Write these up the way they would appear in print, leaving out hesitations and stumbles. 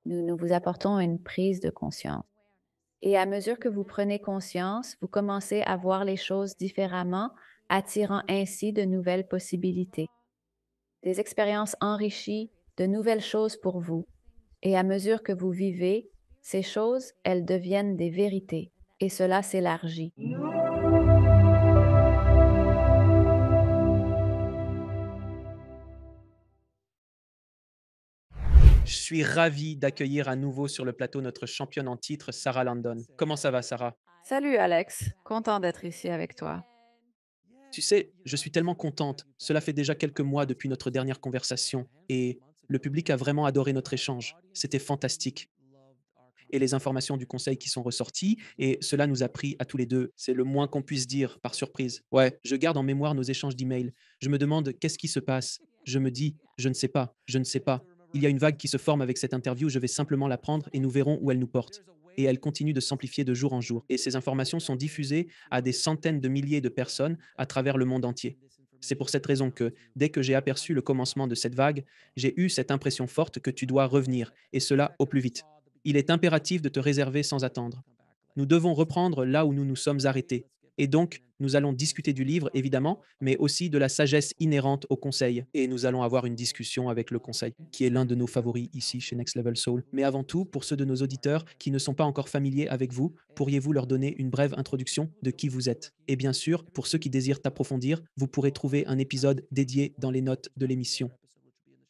nous vous apportons une prise de conscience. Et à mesure que vous prenez conscience, vous commencez à voir les choses différemment, attirant ainsi de nouvelles possibilités, des expériences enrichies, de nouvelles choses pour vous. Et à mesure que vous vivez, ces choses, elles deviennent des vérités, et cela s'élargit. Je suis ravi d'accueillir à nouveau sur le plateau notre championne en titre, Sarah Landon. Comment ça va, Sarah? Salut Alex, content d'être ici avec toi. Tu sais, je suis tellement contente. Cela fait déjà quelques mois depuis notre dernière conversation et le public a vraiment adoré notre échange. C'était fantastique. Et les informations du conseil qui sont ressorties, et cela nous a pris à tous les deux. C'est le moins qu'on puisse dire, par surprise. Ouais, je garde en mémoire nos échanges d'emails. Je me demande qu'est-ce qui se passe. Je me dis, je ne sais pas, je ne sais pas. Il y a une vague qui se forme avec cette interview, je vais simplement la prendre et nous verrons où elle nous porte. Et elle continue de s'amplifier de jour en jour. Et ces informations sont diffusées à des centaines de milliers de personnes à travers le monde entier. C'est pour cette raison que, dès que j'ai aperçu le commencement de cette vague, j'ai eu cette impression forte que tu dois revenir, et cela au plus vite. Il est impératif de te réserver sans attendre. Nous devons reprendre là où nous nous sommes arrêtés. Et donc, nous allons discuter du livre, évidemment, mais aussi de la sagesse inhérente au conseil. Et nous allons avoir une discussion avec le conseil, qui est l'un de nos favoris ici chez Next Level Soul. Mais avant tout, pour ceux de nos auditeurs qui ne sont pas encore familiers avec vous, pourriez-vous leur donner une brève introduction de qui vous êtes? Et bien sûr, pour ceux qui désirent approfondir, vous pourrez trouver un épisode dédié dans les notes de l'émission.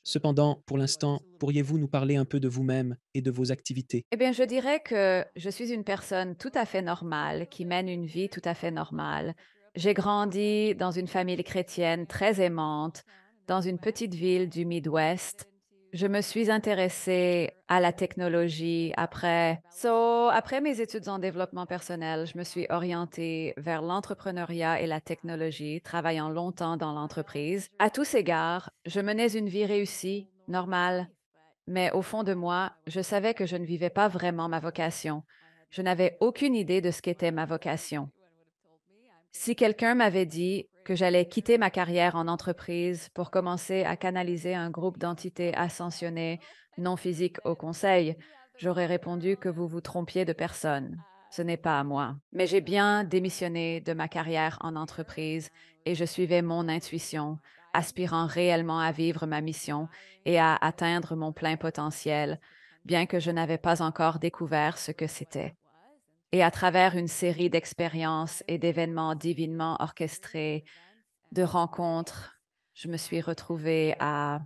Cependant, pour l'instant, pourriez-vous nous parler un peu de vous-même et de vos activités? Eh bien, je dirais que je suis une personne tout à fait normale, qui mène une vie tout à fait normale. J'ai grandi dans une famille chrétienne très aimante, dans une petite ville du Midwest. Je me suis intéressée à la technologie après mes études en développement personnel, je me suis orientée vers l'entrepreneuriat et la technologie, travaillant longtemps dans l'entreprise. À tous égards, je menais une vie réussie, normale, mais au fond de moi, je savais que je ne vivais pas vraiment ma vocation. Je n'avais aucune idée de ce qu'était ma vocation. Si quelqu'un m'avait dit que j'allais quitter ma carrière en entreprise pour commencer à canaliser un groupe d'entités ascensionnées non physiques au conseil, j'aurais répondu que vous vous trompiez de personne. Ce n'est pas à moi. Mais j'ai bien démissionné de ma carrière en entreprise et je suivais mon intuition, aspirant réellement à vivre ma mission et à atteindre mon plein potentiel, bien que je n'avais pas encore découvert ce que c'était. Et à travers une série d'expériences et d'événements divinement orchestrés, de rencontres, je me suis retrouvée à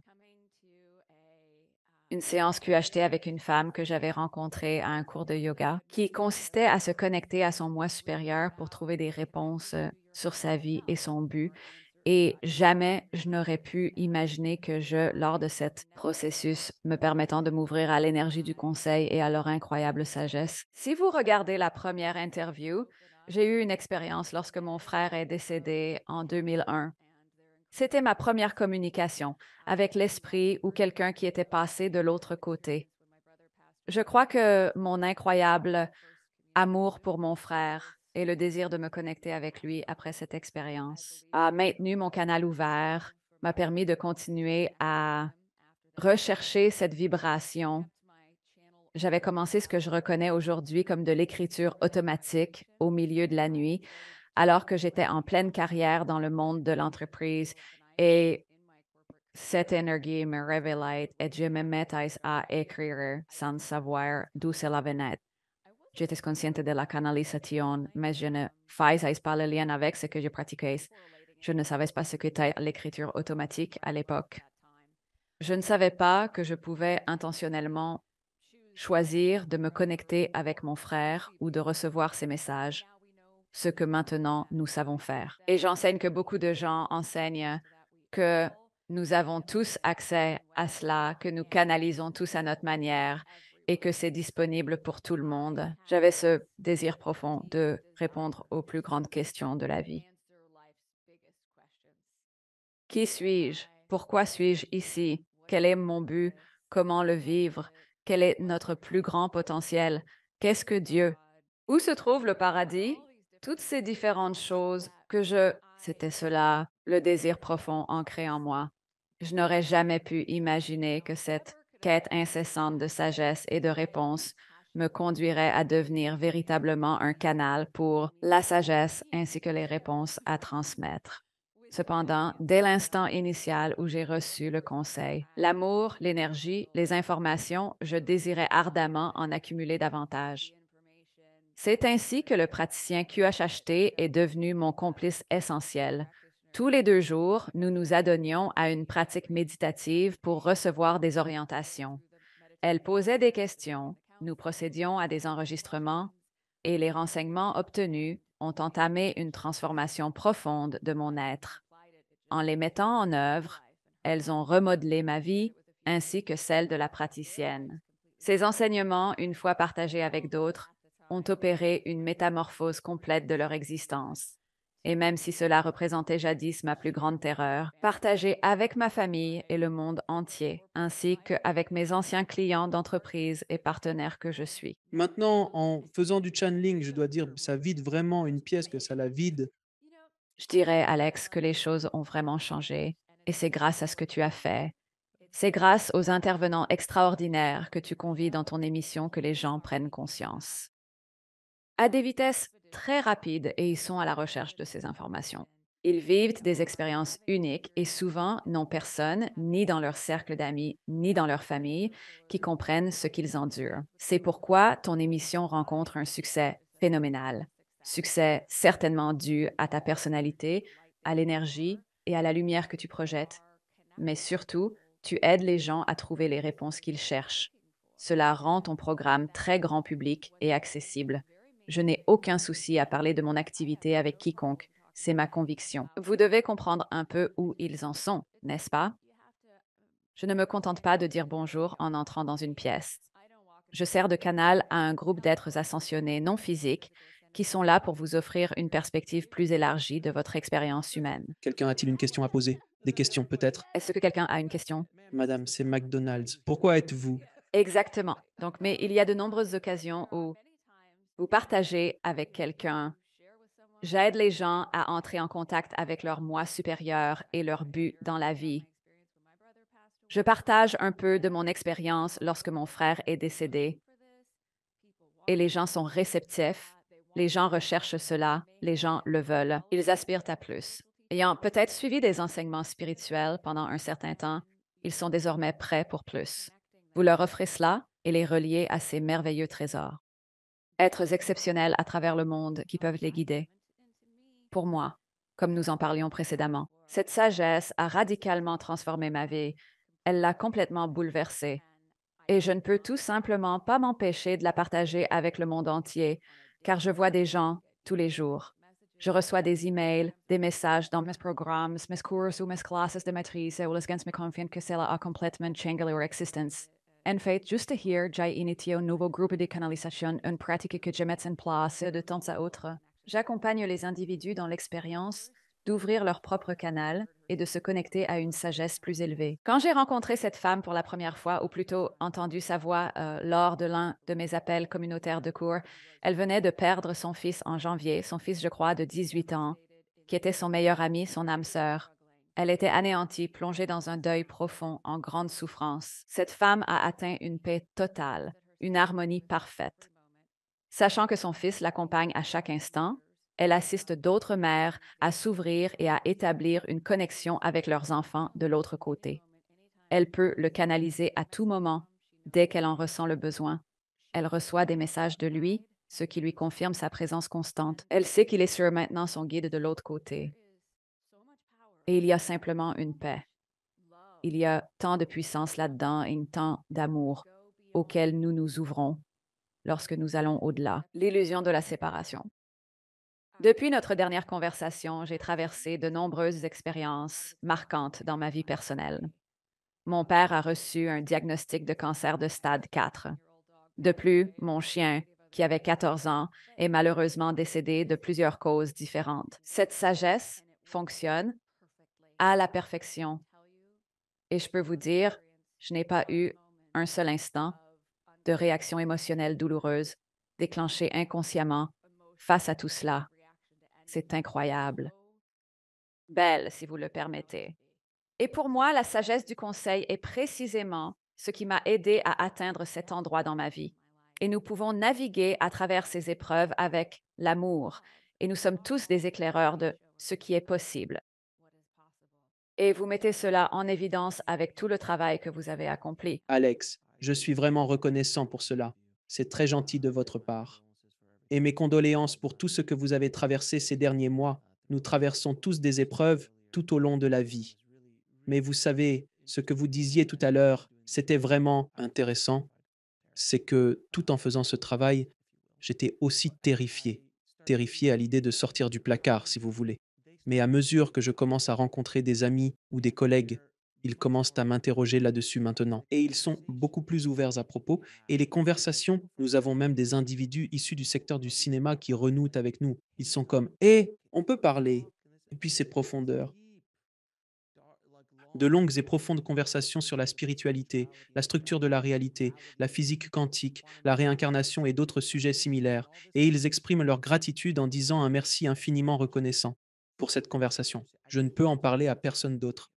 une séance QHT avec une femme que j'avais rencontrée à un cours de yoga qui consistait à se connecter à son moi supérieur pour trouver des réponses sur sa vie et son but. Et jamais je n'aurais pu imaginer que lors de cet processus me permettant de m'ouvrir à l'énergie du conseil et à leur incroyable sagesse. Si vous regardez la première interview, j'ai eu une expérience lorsque mon frère est décédé en 2001. C'était ma première communication avec l'esprit ou quelqu'un qui était passé de l'autre côté. Je crois que mon incroyable amour pour mon frère et le désir de me connecter avec lui après cette expérience a maintenu mon canal ouvert, m'a permis de continuer à rechercher cette vibration. J'avais commencé ce que je reconnais aujourd'hui comme de l'écriture automatique au milieu de la nuit, alors que j'étais en pleine carrière dans le monde de l'entreprise et cette énergie me révélait et je me mettais à écrire sans savoir d'où cela venait. J'étais consciente de la canalisation, mais je ne faisais pas le lien avec ce que je pratiquais. Je ne savais pas ce qu'était l'écriture automatique à l'époque. Je ne savais pas que je pouvais intentionnellement choisir de me connecter avec mon frère ou de recevoir ses messages, ce que maintenant nous savons faire. Et j'enseigne que beaucoup de gens enseignent que nous avons tous accès à cela, que nous canalisons tous à notre manière et que c'est disponible pour tout le monde. J'avais ce désir profond de répondre aux plus grandes questions de la vie. Qui suis-je? Pourquoi suis-je ici? Quel est mon but? Comment le vivre? Quel est notre plus grand potentiel? Qu'est-ce que Dieu? Où se trouve le paradis? Toutes ces différentes choses c'était cela, le désir profond ancré en moi. Je n'aurais jamais pu imaginer que cette quête incessante de sagesse et de réponse me conduirait à devenir véritablement un canal pour la sagesse ainsi que les réponses à transmettre. Cependant, dès l'instant initial où j'ai reçu le conseil, l'amour, l'énergie, les informations, je désirais ardemment en accumuler davantage. C'est ainsi que le praticien QHHT est devenu mon complice essentiel. Tous les 2 jours, nous nous adonnions à une pratique méditative pour recevoir des orientations. Elle posait des questions, nous procédions à des enregistrements et les renseignements obtenus ont entamé une transformation profonde de mon être. En les mettant en œuvre, elles ont remodelé ma vie ainsi que celle de la praticienne. Ces enseignements, une fois partagés avec d'autres, ont opéré une métamorphose complète de leur existence. Et même si cela représentait jadis ma plus grande terreur, partagé avec ma famille et le monde entier, ainsi qu'avec mes anciens clients d'entreprise et partenaires que je suis. Maintenant, en faisant du channeling, je dois dire, ça vide vraiment une pièce, que ça la vide. Je dirais, Alex, que les choses ont vraiment changé, et c'est grâce à ce que tu as fait. C'est grâce aux intervenants extraordinaires que tu convies dans ton émission que les gens prennent conscience. À des vitesses très rapides et ils sont à la recherche de ces informations. Ils vivent des expériences uniques et souvent n'ont personne, ni dans leur cercle d'amis, ni dans leur famille, qui comprennent ce qu'ils endurent. C'est pourquoi ton émission rencontre un succès phénoménal. Succès certainement dû à ta personnalité, à l'énergie et à la lumière que tu projettes, mais surtout, tu aides les gens à trouver les réponses qu'ils cherchent. Cela rend ton programme très grand public et accessible. Je n'ai aucun souci à parler de mon activité avec quiconque. C'est ma conviction. Vous devez comprendre un peu où ils en sont, n'est-ce pas? Je ne me contente pas de dire bonjour en entrant dans une pièce. Je sers de canal à un groupe d'êtres ascensionnés non physiques qui sont là pour vous offrir une perspective plus élargie de votre expérience humaine. Quelqu'un a-t-il une question à poser? Des questions peut-être? Est-ce que quelqu'un a une question? Madame, c'est McDonald's. Pourquoi êtes-vous? Exactement. Donc, mais il y a de nombreuses occasions où vous partagez avec quelqu'un. J'aide les gens à entrer en contact avec leur moi supérieur et leur but dans la vie. Je partage un peu de mon expérience lorsque mon frère est décédé et les gens sont réceptifs. Les gens recherchent cela, les gens le veulent, ils aspirent à plus. Ayant peut-être suivi des enseignements spirituels pendant un certain temps, ils sont désormais prêts pour plus. Vous leur offrez cela et les reliez à ces merveilleux trésors. Êtres exceptionnels à travers le monde qui peuvent les guider. Pour moi, comme nous en parlions précédemment, cette sagesse a radicalement transformé ma vie. Elle l'a complètement bouleversée. Et je ne peux tout simplement pas m'empêcher de la partager avec le monde entier, car je vois des gens tous les jours. Je reçois des emails, des messages dans mes programmes, mes cours ou mes classes de maîtrise où les gens me confient que cela a complètement changé leur existence. En fait, juste hier, j'ai initié un nouveau groupe de canalisation, une pratique que je mets en place de temps à autre. J'accompagne les individus dans l'expérience d'ouvrir leur propre canal et de se connecter à une sagesse plus élevée. Quand j'ai rencontré cette femme pour la première fois, ou plutôt entendu sa voix lors de l'un de mes appels communautaires de cours, elle venait de perdre son fils en janvier, son fils, je crois, de 18 ans, qui était son meilleur ami, son âme sœur. Elle était anéantie, plongée dans un deuil profond, en grande souffrance. Cette femme a atteint une paix totale, une harmonie parfaite. Sachant que son fils l'accompagne à chaque instant, elle assiste d'autres mères à s'ouvrir et à établir une connexion avec leurs enfants de l'autre côté. Elle peut le canaliser à tout moment, dès qu'elle en ressent le besoin. Elle reçoit des messages de lui, ce qui lui confirme sa présence constante. Elle sait qu'il est sûr maintenant son guide de l'autre côté. Et il y a simplement une paix. Il y a tant de puissance là-dedans et tant d'amour auquel nous nous ouvrons lorsque nous allons au-delà. L'illusion de la séparation. Depuis notre dernière conversation, j'ai traversé de nombreuses expériences marquantes dans ma vie personnelle. Mon père a reçu un diagnostic de cancer de stade 4. De plus, mon chien, qui avait 14 ans, est malheureusement décédé de plusieurs causes différentes. Cette sagesse fonctionne à la perfection. Et je peux vous dire, je n'ai pas eu un seul instant de réaction émotionnelle douloureuse déclenchée inconsciemment face à tout cela. C'est incroyable. Belle, si vous le permettez. Et pour moi, la sagesse du conseil est précisément ce qui m'a aidé à atteindre cet endroit dans ma vie. Et nous pouvons naviguer à travers ces épreuves avec l'amour. Et nous sommes tous des éclaireurs de ce qui est possible. Et vous mettez cela en évidence avec tout le travail que vous avez accompli. Alex, je suis vraiment reconnaissant pour cela. C'est très gentil de votre part. Et mes condoléances pour tout ce que vous avez traversé ces derniers mois. Nous traversons tous des épreuves tout au long de la vie. Mais vous savez, ce que vous disiez tout à l'heure, c'était vraiment intéressant. C'est que tout en faisant ce travail, j'étais aussi terrifié. Terrifié à l'idée de sortir du placard, si vous voulez. Mais à mesure que je commence à rencontrer des amis ou des collègues, ils commencent à m'interroger là-dessus maintenant. Et ils sont beaucoup plus ouverts à propos. Et les conversations, nous avons même des individus issus du secteur du cinéma qui renouent avec nous. Ils sont comme, hé, on peut parler. Et puis ces profondeurs. De longues et profondes conversations sur la spiritualité, la structure de la réalité, la physique quantique, la réincarnation et d'autres sujets similaires, et ils expriment leur gratitude en disant un merci infiniment reconnaissant pour cette conversation. Je ne peux en parler à personne d'autre.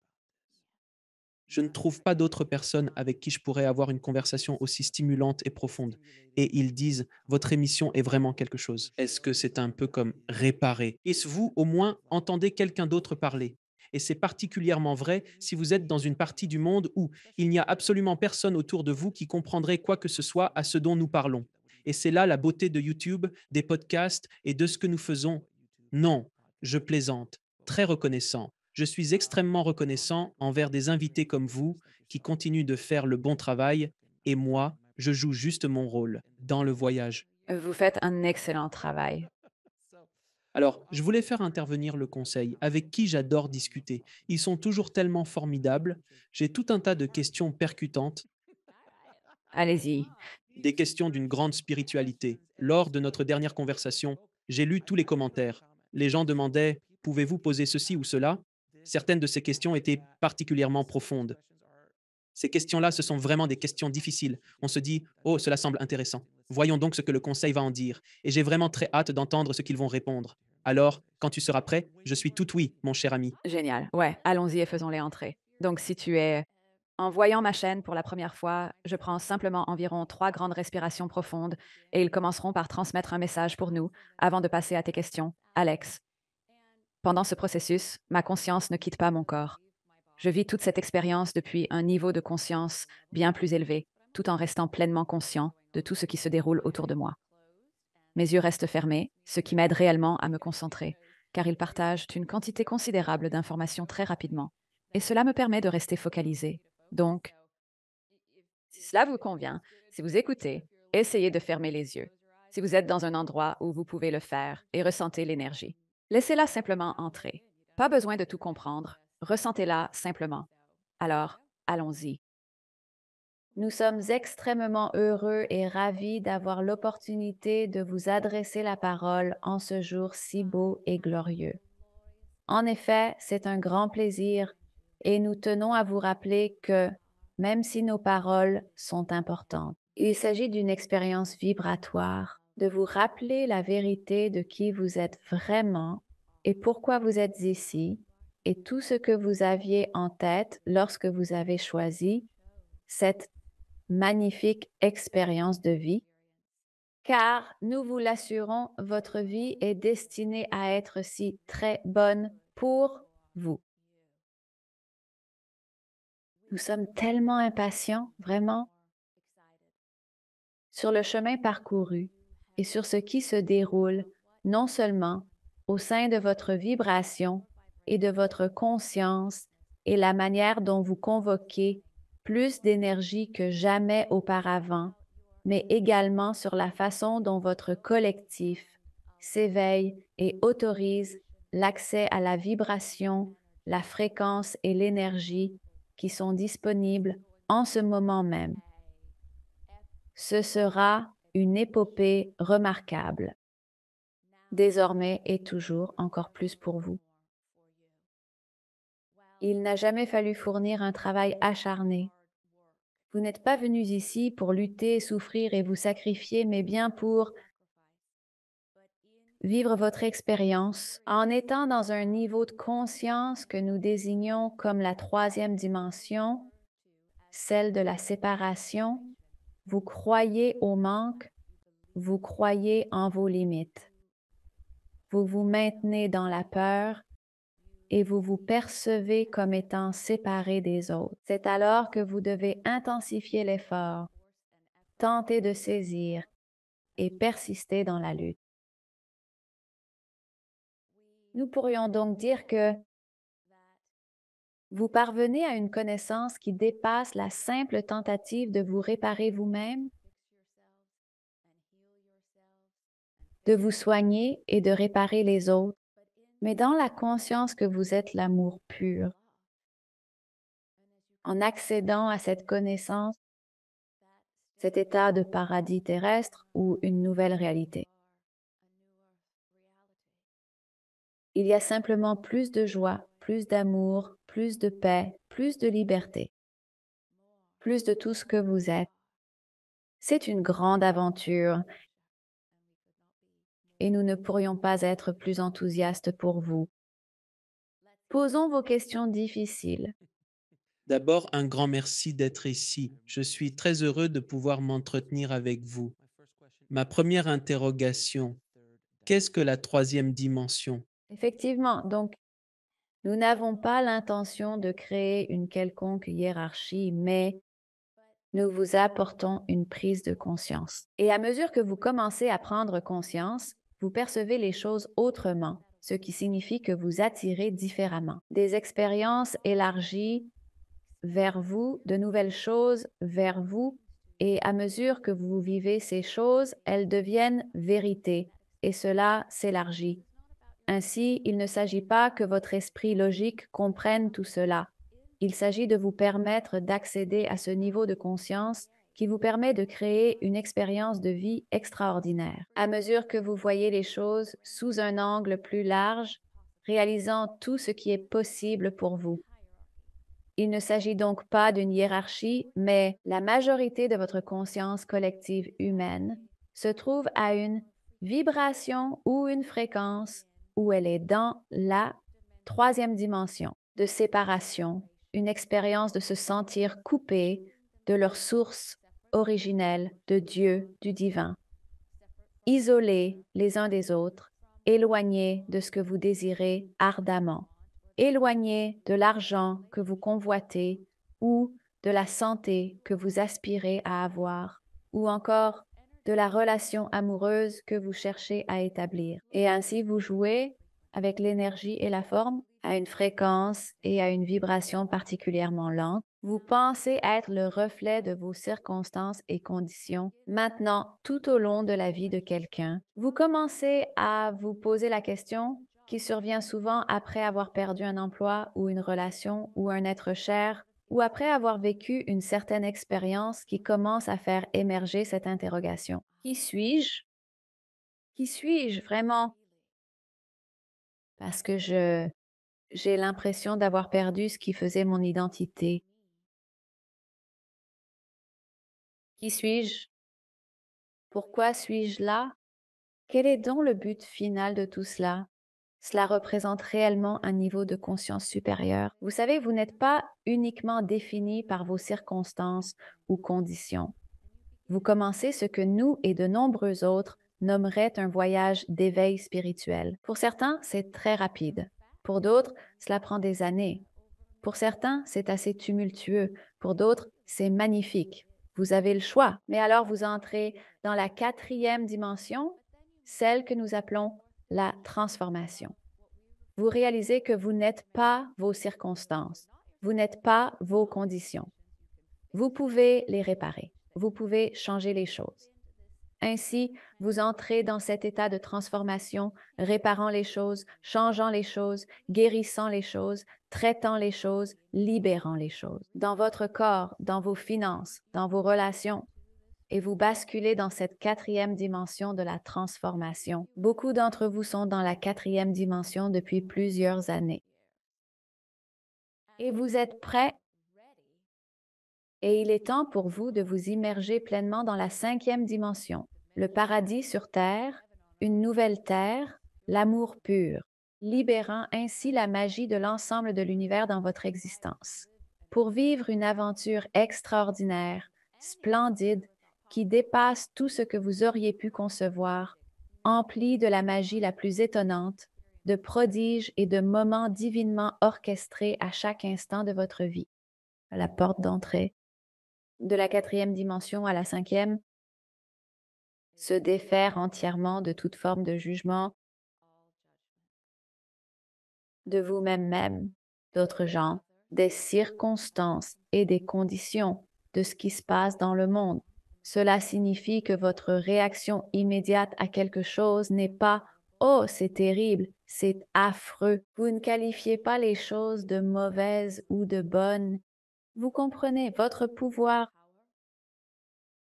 Je ne trouve pas d'autres personnes avec qui je pourrais avoir une conversation aussi stimulante et profonde. Et ils disent, votre émission est vraiment quelque chose. Est-ce que c'est un peu comme réparer? Est-ce vous, au moins, entendez quelqu'un d'autre parler? Et c'est particulièrement vrai si vous êtes dans une partie du monde où il n'y a absolument personne autour de vous qui comprendrait quoi que ce soit à ce dont nous parlons. Et c'est là la beauté de YouTube, des podcasts et de ce que nous faisons. Non, je plaisante. Très reconnaissant. Je suis extrêmement reconnaissant envers des invités comme vous qui continuent de faire le bon travail et moi, je joue juste mon rôle dans le voyage. Vous faites un excellent travail. Alors, je voulais faire intervenir le conseil, avec qui j'adore discuter. Ils sont toujours tellement formidables. J'ai tout un tas de questions percutantes, Allez-y. des questions d'une grande spiritualité. Lors de notre dernière conversation, j'ai lu tous les commentaires. Les gens demandaient: pouvez-vous poser ceci ou cela? Certaines de ces questions étaient particulièrement profondes. Ces questions-là, ce sont vraiment des questions difficiles. On se dit: oh, cela semble intéressant. Voyons donc ce que le conseil va en dire. Et j'ai vraiment très hâte d'entendre ce qu'ils vont répondre. Alors, quand tu seras prêt, je suis tout oui, mon cher ami. Génial. Ouais, allons-y et faisons-les entrer. Donc, si tu es en voyant ma chaîne pour la première fois, je prends simplement environ 3 grandes respirations profondes et ils commenceront par transmettre un message pour nous avant de passer à tes questions. Alex, pendant ce processus, ma conscience ne quitte pas mon corps. Je vis toute cette expérience depuis un niveau de conscience bien plus élevé, tout en restant pleinement conscient de tout ce qui se déroule autour de moi. Mes yeux restent fermés, ce qui m'aide réellement à me concentrer, car ils partagent une quantité considérable d'informations très rapidement. Et cela me permet de rester focalisé. Donc, si cela vous convient, si vous écoutez, essayez de fermer les yeux. Si vous êtes dans un endroit où vous pouvez le faire et ressentez l'énergie, laissez-la simplement entrer. Pas besoin de tout comprendre, ressentez-la simplement. Alors, allons-y. Nous sommes extrêmement heureux et ravis d'avoir l'opportunité de vous adresser la parole en ce jour si beau et glorieux. En effet, c'est un grand plaisir et nous tenons à vous rappeler que, même si nos paroles sont importantes, il s'agit d'une expérience vibratoire, de vous rappeler la vérité de qui vous êtes vraiment et pourquoi vous êtes ici et tout ce que vous aviez en tête lorsque vous avez choisi cette magnifique expérience de vie, car nous vous l'assurons, votre vie est destinée à être si très bonne pour vous. Nous sommes tellement impatients, vraiment, sur le chemin parcouru et sur ce qui se déroule, non seulement au sein de votre vibration et de votre conscience et la manière dont vous convoquez plus d'énergie que jamais auparavant, mais également sur la façon dont votre collectif s'éveille et autorise l'accès à la vibration, la fréquence et l'énergie qui sont disponibles en ce moment même. Ce sera une épopée remarquable, désormais et toujours encore plus pour vous. Il n'a jamais fallu fournir un travail acharné. Vous n'êtes pas venus ici pour lutter, souffrir et vous sacrifier, mais bien pour vivre votre expérience en étant dans un niveau de conscience que nous désignons comme la troisième dimension. celle de la séparation, vous croyez au manque, vous croyez en vos limites. Vous vous maintenez dans la peur et vous vous percevez comme étant séparé des autres. C'est alors que vous devez intensifier l'effort, tenter de saisir et persister dans la lutte. Nous pourrions donc dire que vous parvenez à une connaissance qui dépasse la simple tentative de vous réparer vous-même, de vous soigner et de réparer les autres, mais dans la conscience que vous êtes l'amour pur. En accédant à cette connaissance, cet état de paradis terrestre ou une nouvelle réalité. Il y a simplement plus de joie, plus d'amour, plus de paix, plus de liberté, plus de tout ce que vous êtes. C'est une grande aventure et nous ne pourrions pas être plus enthousiastes pour vous. Posons vos questions difficiles. D'abord, un grand merci d'être ici. Je suis très heureux de pouvoir m'entretenir avec vous. Ma première interrogation, qu'est-ce que la troisième dimension? Effectivement, donc, nous n'avons pas l'intention de créer une quelconque hiérarchie, mais nous vous apportons une prise de conscience. Et à mesure que vous commencez à prendre conscience, vous percevez les choses autrement, ce qui signifie que vous attirez différemment. Des expériences élargies vers vous, de nouvelles choses vers vous, et à mesure que vous vivez ces choses, elles deviennent vérité, et cela s'élargit. Ainsi, il ne s'agit pas que votre esprit logique comprenne tout cela. Il s'agit de vous permettre d'accéder à ce niveau de conscience qui vous permet de créer une expérience de vie extraordinaire. À mesure que vous voyez les choses sous un angle plus large, réalisant tout ce qui est possible pour vous. Il ne s'agit donc pas d'une hiérarchie, mais la majorité de votre conscience collective humaine se trouve à une vibration ou une fréquence où elle est dans la troisième dimension de séparation, une expérience de se sentir coupé de leur source originelle, de Dieu, du divin, isolés les uns des autres, éloignés de ce que vous désirez ardemment, éloignés de l'argent que vous convoitez ou de la santé que vous aspirez à avoir, ou encore de la relation amoureuse que vous cherchez à établir. Et ainsi vous jouez avec l'énergie et la forme à une fréquence et à une vibration particulièrement lente. Vous pensez être le reflet de vos circonstances et conditions maintenant tout au long de la vie de quelqu'un. Vous commencez à vous poser la question qui survient souvent après avoir perdu un emploi ou une relation ou un être cher ou après avoir vécu une certaine expérience qui commence à faire émerger cette interrogation. Qui suis-je? Qui suis-je vraiment? Parce que j'ai l'impression d'avoir perdu ce qui faisait mon identité. Qui suis-je? Pourquoi suis-je là? Quel est donc le but final de tout cela? Cela représente réellement un niveau de conscience supérieur. Vous savez, vous n'êtes pas uniquement défini par vos circonstances ou conditions. Vous commencez ce que nous et de nombreux autres nommeraient un voyage d'éveil spirituel. Pour certains, c'est très rapide. Pour d'autres, cela prend des années. Pour certains, c'est assez tumultueux. Pour d'autres, c'est magnifique. Vous avez le choix. Mais alors vous entrez dans la quatrième dimension, celle que nous appelons la transformation. Vous réalisez que vous n'êtes pas vos circonstances. Vous n'êtes pas vos conditions. Vous pouvez les réparer. Vous pouvez changer les choses. Ainsi, vous entrez dans cet état de transformation, réparant les choses, changeant les choses, guérissant les choses, traitant les choses, libérant les choses, dans votre corps, dans vos finances, dans vos relations. Et vous basculez dans cette quatrième dimension de la transformation. Beaucoup d'entre vous sont dans la quatrième dimension depuis plusieurs années. Et vous êtes prêts et il est temps pour vous de vous immerger pleinement dans la cinquième dimension, le paradis sur terre, une nouvelle terre, l'amour pur, libérant ainsi la magie de l'ensemble de l'univers dans votre existence. pour vivre une aventure extraordinaire, splendide, qui dépasse tout ce que vous auriez pu concevoir, emplie de la magie la plus étonnante, de prodiges et de moments divinement orchestrés à chaque instant de votre vie. À la porte d'entrée, de la quatrième dimension à la cinquième, se défaire entièrement de toute forme de jugement, de vous-même même, d'autres gens, des circonstances et des conditions de ce qui se passe dans le monde. Cela signifie que votre réaction immédiate à quelque chose n'est pas «Oh, c'est terrible, c'est affreux». Vous ne qualifiez pas les choses de mauvaises ou de bonnes. Vous comprenez, votre pouvoir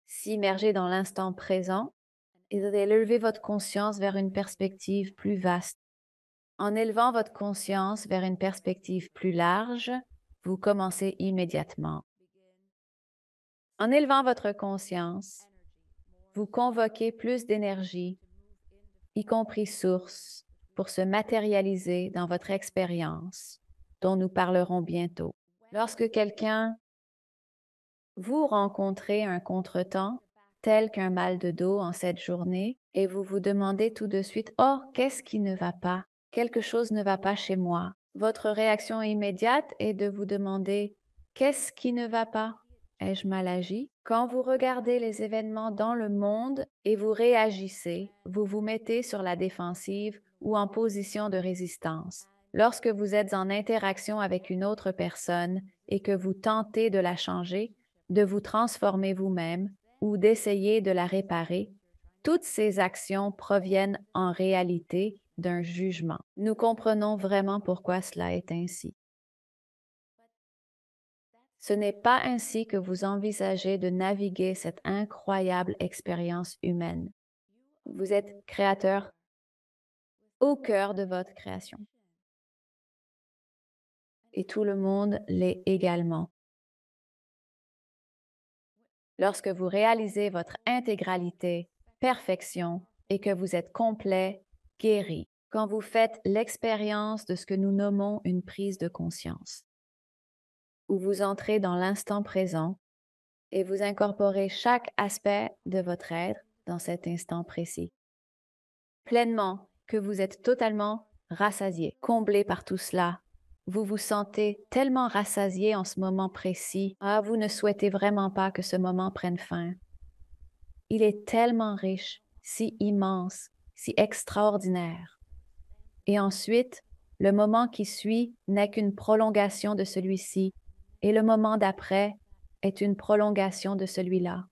s'immerger dans l'instant présent et d'élever votre conscience vers une perspective plus vaste. En élevant votre conscience vers une perspective plus large, vous commencez immédiatement. En élevant votre conscience, vous convoquez plus d'énergie, y compris source, pour se matérialiser dans votre expérience, dont nous parlerons bientôt. Lorsque quelqu'un vous rencontrez un contretemps, tel qu'un mal de dos en cette journée, et vous vous demandez tout de suite, «Oh, qu'est-ce qui ne va pas? Quelque chose ne va pas chez moi.» Votre réaction immédiate est de vous demander, «Qu'est-ce qui ne va pas? Ai-je mal agi?» Quand vous regardez les événements dans le monde et vous réagissez, vous vous mettez sur la défensive ou en position de résistance. Lorsque vous êtes en interaction avec une autre personne et que vous tentez de la changer, de vous transformer vous-même ou d'essayer de la réparer, toutes ces actions proviennent en réalité d'un jugement. Nous comprenons vraiment pourquoi cela est ainsi. Ce n'est pas ainsi que vous envisagez de naviguer cette incroyable expérience humaine. Vous êtes créateur au cœur de votre création. Et tout le monde l'est également. Lorsque vous réalisez votre intégralité, perfection, et que vous êtes complet, guéri, quand vous faites l'expérience de ce que nous nommons une prise de conscience, où vous entrez dans l'instant présent et vous incorporez chaque aspect de votre être dans cet instant précis. Pleinement, que vous êtes totalement rassasié, comblé par tout cela. Vous vous sentez tellement rassasié en ce moment précis. Ah, vous ne souhaitez vraiment pas que ce moment prenne fin. Il est tellement riche, si immense, si extraordinaire. Et ensuite, le moment qui suit n'est qu'une prolongation de celui-ci, et le moment d'après est une prolongation de celui-là.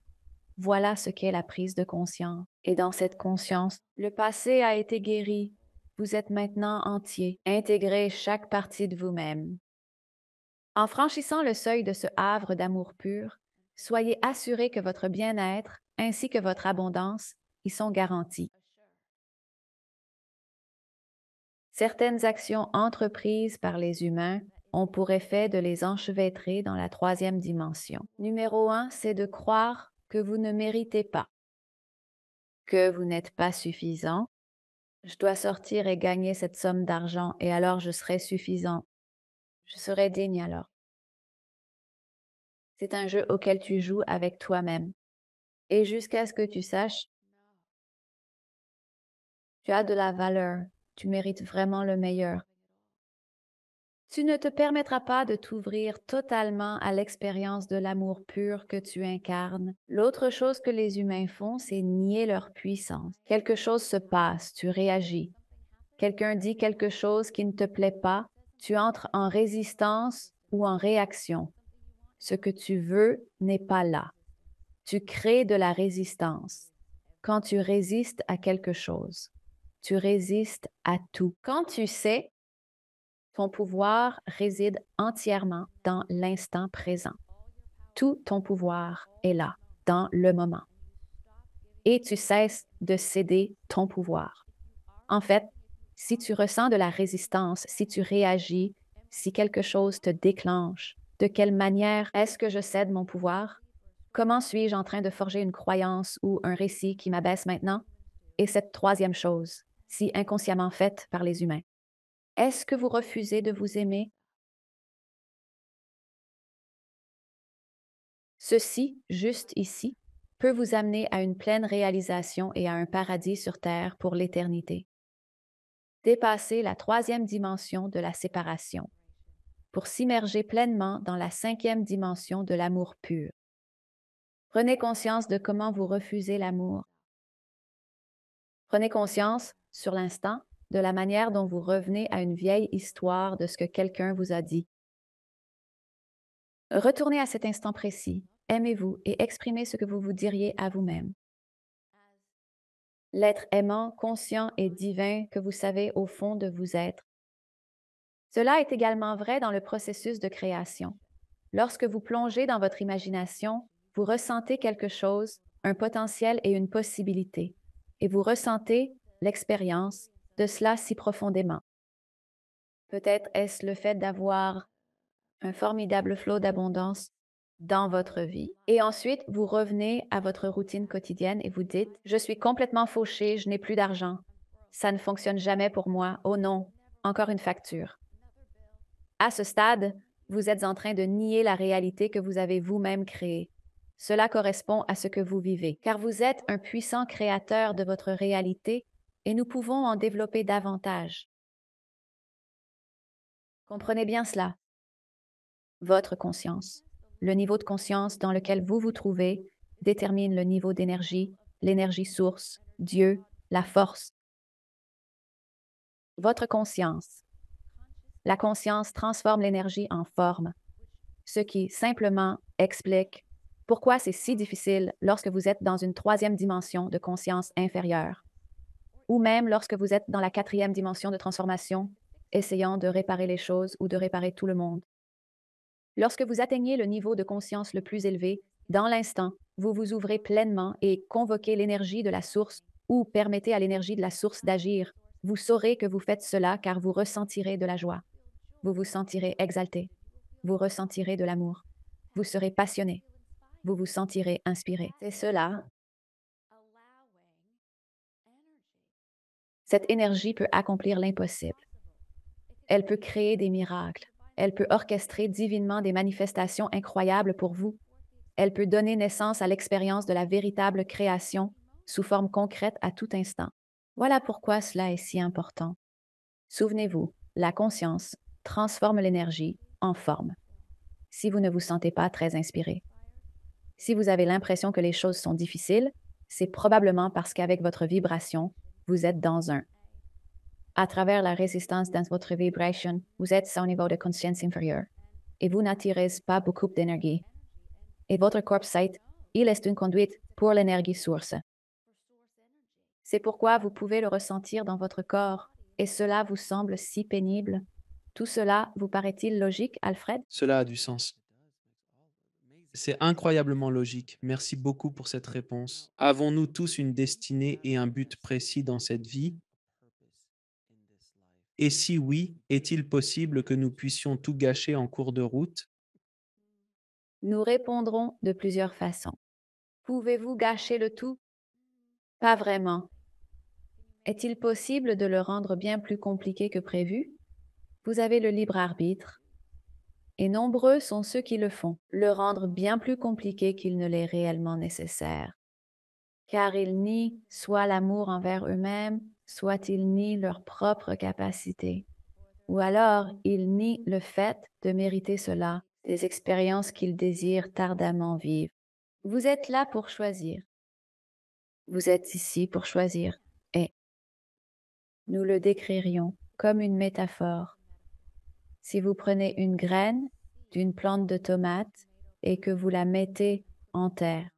Voilà ce qu'est la prise de conscience. Et dans cette conscience, le passé a été guéri. Vous êtes maintenant entier. Intégrez chaque partie de vous-même. En franchissant le seuil de ce havre d'amour pur, soyez assurés que votre bien-être ainsi que votre abondance y sont garantis. Certaines actions entreprises par les humains ont pour effet de les enchevêtrer dans la troisième dimension. Numéro 1, c'est de croire que vous ne méritez pas, que vous n'êtes pas suffisant. Je dois sortir et gagner cette somme d'argent et alors je serai suffisant. Je serai digne alors. C'est un jeu auquel tu joues avec toi-même. Et jusqu'à ce que tu saches, tu as de la valeur, tu mérites vraiment le meilleur. Tu ne te permettras pas de t'ouvrir totalement à l'expérience de l'amour pur que tu incarnes. L'autre chose que les humains font, c'est nier leur puissance. Quelque chose se passe, tu réagis. Quelqu'un dit quelque chose qui ne te plaît pas, tu entres en résistance ou en réaction. Ce que tu veux n'est pas là. Tu crées de la résistance. Quand tu résistes à quelque chose, tu résistes à tout. Quand tu sais, ton pouvoir réside entièrement dans l'instant présent. Tout ton pouvoir est là, dans le moment. Et tu cesses de céder ton pouvoir. En fait, si tu ressens de la résistance, si tu réagis, si quelque chose te déclenche, de quelle manière est-ce que je cède mon pouvoir? Comment suis-je en train de forger une croyance ou un récit qui m'abaisse maintenant? Et cette troisième chose, si inconsciemment faite par les humains, est-ce que vous refusez de vous aimer? Ceci, juste ici, peut vous amener à une pleine réalisation et à un paradis sur Terre pour l'éternité. Dépasser la troisième dimension de la séparation pour s'immerger pleinement dans la cinquième dimension de l'amour pur. Prenez conscience de comment vous refusez l'amour. Prenez conscience, sur l'instant, de la manière dont vous revenez à une vieille histoire de ce que quelqu'un vous a dit. Retournez à cet instant précis, aimez-vous et exprimez ce que vous vous diriez à vous-même. L'être aimant, conscient et divin que vous savez au fond de vous être. Cela est également vrai dans le processus de création. Lorsque vous plongez dans votre imagination, vous ressentez quelque chose, un potentiel et une possibilité, et vous ressentez l'expérience de cela si profondément. Peut-être est-ce le fait d'avoir un formidable flot d'abondance dans votre vie. Et ensuite, vous revenez à votre routine quotidienne et vous dites, je suis complètement fauché, je n'ai plus d'argent. Ça ne fonctionne jamais pour moi. Oh non, encore une facture. À ce stade, vous êtes en train de nier la réalité que vous avez vous-même créée. Cela correspond à ce que vous vivez, car vous êtes un puissant créateur de votre réalité et nous pouvons en développer davantage. Comprenez bien cela. Votre conscience. Le niveau de conscience dans lequel vous vous trouvez détermine le niveau d'énergie, l'énergie source, Dieu, la force. Votre conscience. La conscience transforme l'énergie en forme, ce qui simplement explique pourquoi c'est si difficile lorsque vous êtes dans une troisième dimension de conscience inférieure, ou même lorsque vous êtes dans la quatrième dimension de transformation, essayant de réparer les choses ou de réparer tout le monde. Lorsque vous atteignez le niveau de conscience le plus élevé, dans l'instant, vous vous ouvrez pleinement et convoquez l'énergie de la source ou permettez à l'énergie de la source d'agir. Vous saurez que vous faites cela car vous ressentirez de la joie. Vous vous sentirez exalté. Vous ressentirez de l'amour. Vous serez passionné. Vous vous sentirez inspiré. C'est cela. Cette énergie peut accomplir l'impossible. Elle peut créer des miracles. Elle peut orchestrer divinement des manifestations incroyables pour vous. Elle peut donner naissance à l'expérience de la véritable création sous forme concrète à tout instant. Voilà pourquoi cela est si important. Souvenez-vous, la conscience transforme l'énergie en forme. Si vous ne vous sentez pas très inspiré, si vous avez l'impression que les choses sont difficiles, c'est probablement parce qu'avec votre vibration, vous êtes dans un. À travers la résistance dans votre vibration, vous êtes à un niveau de conscience inférieur et vous n'attirez pas beaucoup d'énergie. Et votre corps site, il est une conduite pour l'énergie source. C'est pourquoi vous pouvez le ressentir dans votre corps et cela vous semble si pénible. Tout cela vous paraît-il logique, Alfred? Cela a du sens. C'est incroyablement logique. Merci beaucoup pour cette réponse. Avons-nous tous une destinée et un but précis dans cette vie? Et si oui, est-il possible que nous puissions tout gâcher en cours de route? Nous répondrons de plusieurs façons. Pouvez-vous gâcher le tout? Pas vraiment. Est-il possible de le rendre bien plus compliqué que prévu? Vous avez le libre arbitre. Et nombreux sont ceux qui le font, le rendre bien plus compliqué qu'il ne l'est réellement nécessaire. Car ils nient soit l'amour envers eux-mêmes, soit ils nient leur propre capacité. Ou alors ils nient le fait de mériter cela, des expériences qu'ils désirent ardemment vivre. Vous êtes là pour choisir. Vous êtes ici pour choisir. Et nous le décririons comme une métaphore. Si vous prenez une graine d'une plante de tomate et que vous la mettez en terre,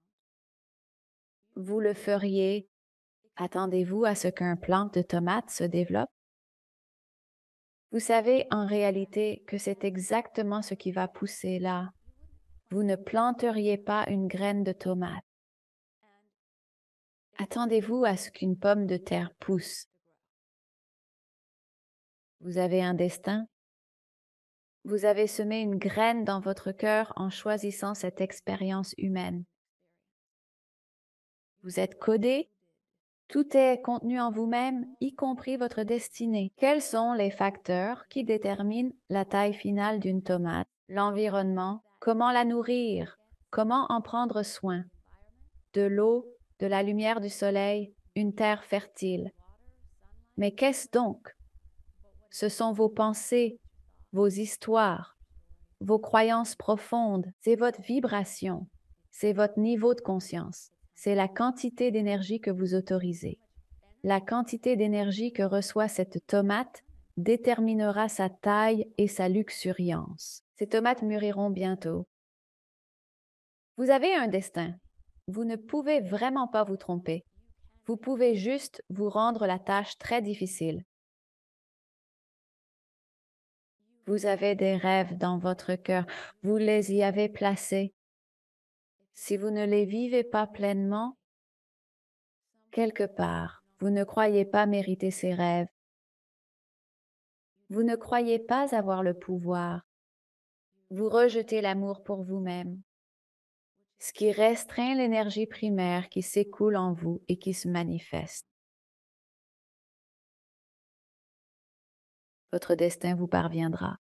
vous le feriez. Attendez-vous à ce qu'un plant de tomate se développe? Vous savez en réalité que c'est exactement ce qui va pousser là. Vous ne planteriez pas une graine de tomate. Attendez-vous à ce qu'une pomme de terre pousse. Vous avez un destin. Vous avez semé une graine dans votre cœur en choisissant cette expérience humaine. Vous êtes codé. Tout est contenu en vous-même, y compris votre destinée. Quels sont les facteurs qui déterminent la taille finale d'une tomate? L'environnement, comment la nourrir, comment en prendre soin. De l'eau, de la lumière du soleil, une terre fertile. Mais qu'est-ce donc? Ce sont vos pensées, vos histoires, vos croyances profondes, c'est votre vibration, c'est votre niveau de conscience, c'est la quantité d'énergie que vous autorisez. La quantité d'énergie que reçoit cette tomate déterminera sa taille et sa luxuriance. Ces tomates mûriront bientôt. Vous avez un destin. Vous ne pouvez vraiment pas vous tromper. Vous pouvez juste vous rendre la tâche très difficile. Vous avez des rêves dans votre cœur. Vous les y avez placés. Si vous ne les vivez pas pleinement, quelque part, vous ne croyez pas mériter ces rêves. Vous ne croyez pas avoir le pouvoir. Vous rejetez l'amour pour vous-même, ce qui restreint l'énergie primaire qui s'écoule en vous et qui se manifeste. Votre destin vous parviendra.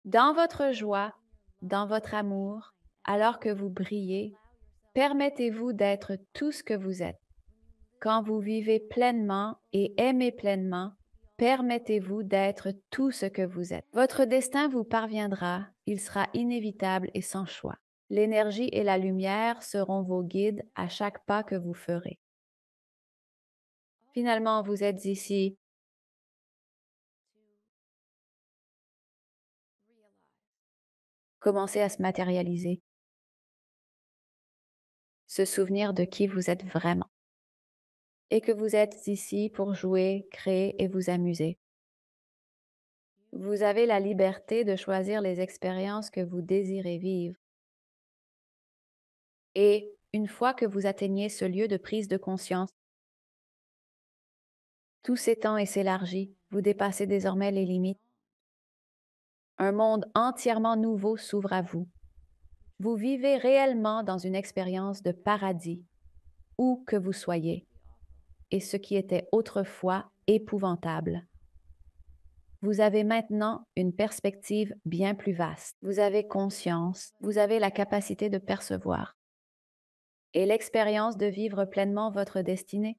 Dans votre joie, dans votre amour, alors que vous brillez, permettez-vous d'être tout ce que vous êtes. Quand vous vivez pleinement et aimez pleinement, permettez-vous d'être tout ce que vous êtes. Votre destin vous parviendra, il sera inévitable et sans choix. L'énergie et la lumière seront vos guides à chaque pas que vous ferez. Finalement, vous êtes ici. Commencez à se matérialiser, se souvenir de qui vous êtes vraiment et que vous êtes ici pour jouer, créer et vous amuser. Vous avez la liberté de choisir les expériences que vous désirez vivre. Et une fois que vous atteignez ce lieu de prise de conscience, tout s'étend et s'élargit, vous dépassez désormais les limites. Un monde entièrement nouveau s'ouvre à vous. Vous vivez réellement dans une expérience de paradis, où que vous soyez, et ce qui était autrefois épouvantable. Vous avez maintenant une perspective bien plus vaste. Vous avez conscience, vous avez la capacité de percevoir et l'expérience de vivre pleinement votre destinée.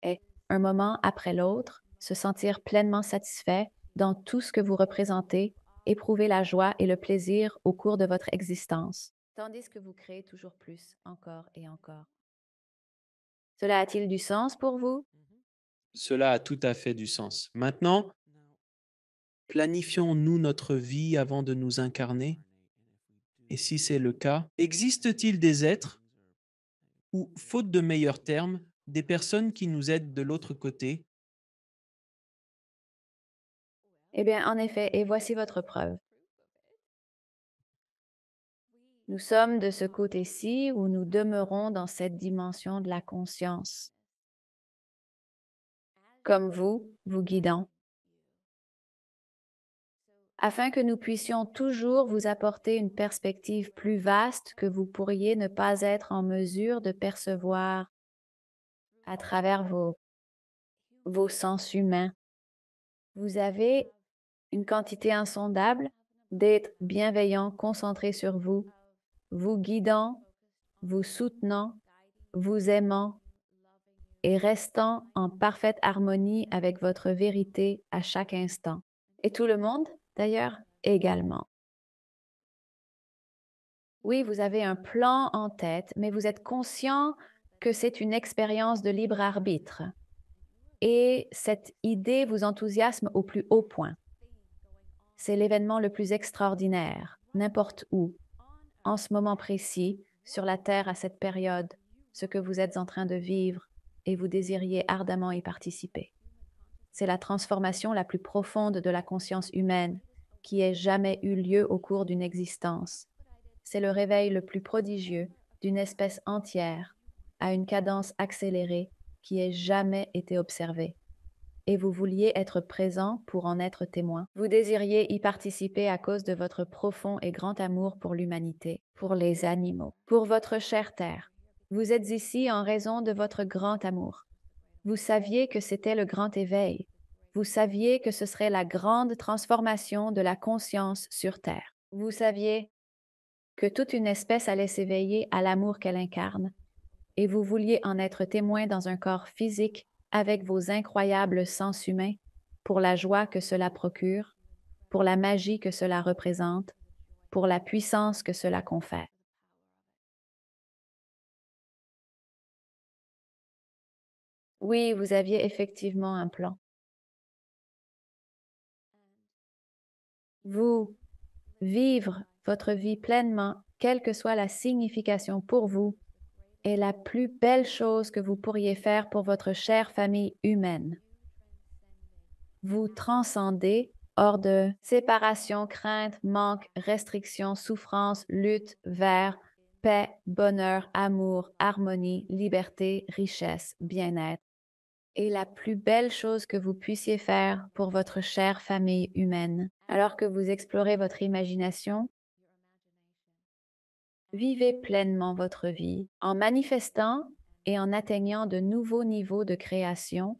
Et un moment après l'autre, se sentir pleinement satisfait dans tout ce que vous représentez, éprouver la joie et le plaisir au cours de votre existence, tandis que vous créez toujours plus, encore et encore. Cela a-t-il du sens pour vous? Cela a tout à fait du sens. Maintenant, planifions-nous notre vie avant de nous incarner? Et si c'est le cas, existe-t-il des êtres ou, faute de meilleurs termes, des personnes qui nous aident de l'autre côté? Eh bien, en effet, et voici votre preuve. Nous sommes de ce côté-ci où nous demeurons dans cette dimension de la conscience, comme vous, vous guidant, afin que nous puissions toujours vous apporter une perspective plus vaste que vous pourriez ne pas être en mesure de percevoir à travers vos sens humains. Vous avez une quantité insondable d'êtres bienveillants concentrés sur vous, vous guidant, vous soutenant, vous aimant et restant en parfaite harmonie avec votre vérité à chaque instant. Et tout le monde, d'ailleurs, également. Oui, vous avez un plan en tête, mais vous êtes conscient que c'est une expérience de libre arbitre. Et cette idée vous enthousiasme au plus haut point. C'est l'événement le plus extraordinaire, n'importe où, en ce moment précis, sur la Terre à cette période, ce que vous êtes en train de vivre et vous désiriez ardemment y participer. C'est la transformation la plus profonde de la conscience humaine qui ait jamais eu lieu au cours d'une existence. C'est le réveil le plus prodigieux d'une espèce entière à une cadence accélérée qui ait jamais été observée. Et vous vouliez être présent pour en être témoin. Vous désiriez y participer à cause de votre profond et grand amour pour l'humanité, pour les animaux, pour votre chère terre. Vous êtes ici en raison de votre grand amour. Vous saviez que c'était le grand éveil. Vous saviez que ce serait la grande transformation de la conscience sur Terre. Vous saviez que toute une espèce allait s'éveiller à l'amour qu'elle incarne, et vous vouliez en être témoin dans un corps physique avec vos incroyables sens humains, pour la joie que cela procure, pour la magie que cela représente, pour la puissance que cela confère. Oui, vous aviez effectivement un plan. Vous, vivre votre vie pleinement, quelle que soit la signification pour vous, est la plus belle chose que vous pourriez faire pour votre chère famille humaine. Vous transcendez hors de séparation, crainte, manque, restriction, souffrance, lutte, vers paix, bonheur, amour, harmonie, liberté, richesse, bien-être. Et la plus belle chose que vous puissiez faire pour votre chère famille humaine, alors que vous explorez votre imagination, vivez pleinement votre vie en manifestant et en atteignant de nouveaux niveaux de création.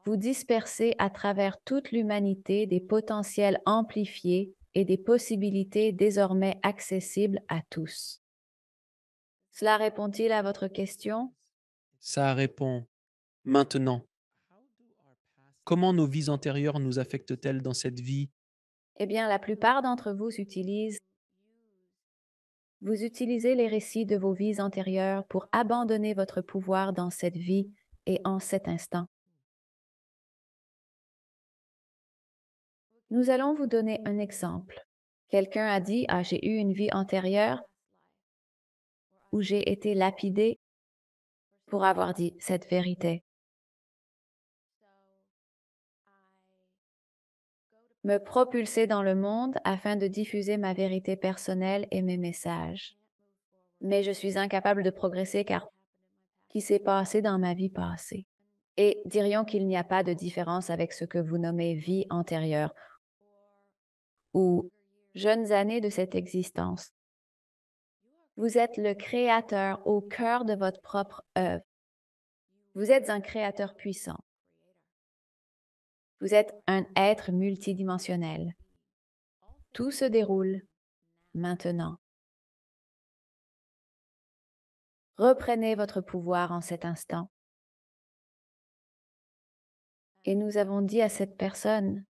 Vous dispersez à travers toute l'humanité des potentiels amplifiés et des possibilités désormais accessibles à tous. Cela répond-il à votre question? Ça répond. Maintenant, comment nos vies antérieures nous affectent-elles dans cette vie? Eh bien, la plupart d'entre vous utilisez les récits de vos vies antérieures pour abandonner votre pouvoir dans cette vie et en cet instant. Nous allons vous donner un exemple. Quelqu'un a dit, ah, j'ai eu une vie antérieure où j'ai été lapidé pour avoir dit cette vérité. Me propulser dans le monde afin de diffuser ma vérité personnelle et mes messages. Mais je suis incapable de progresser car qui s'est passé dans ma vie passée. Et dirions qu'il n'y a pas de différence avec ce que vous nommez vie antérieure ou jeunes années de cette existence. Vous êtes le créateur au cœur de votre propre œuvre. Vous êtes un créateur puissant. Vous êtes un être multidimensionnel. Tout se déroule maintenant. Reprenez votre pouvoir en cet instant. Et nous avons dit à cette personne,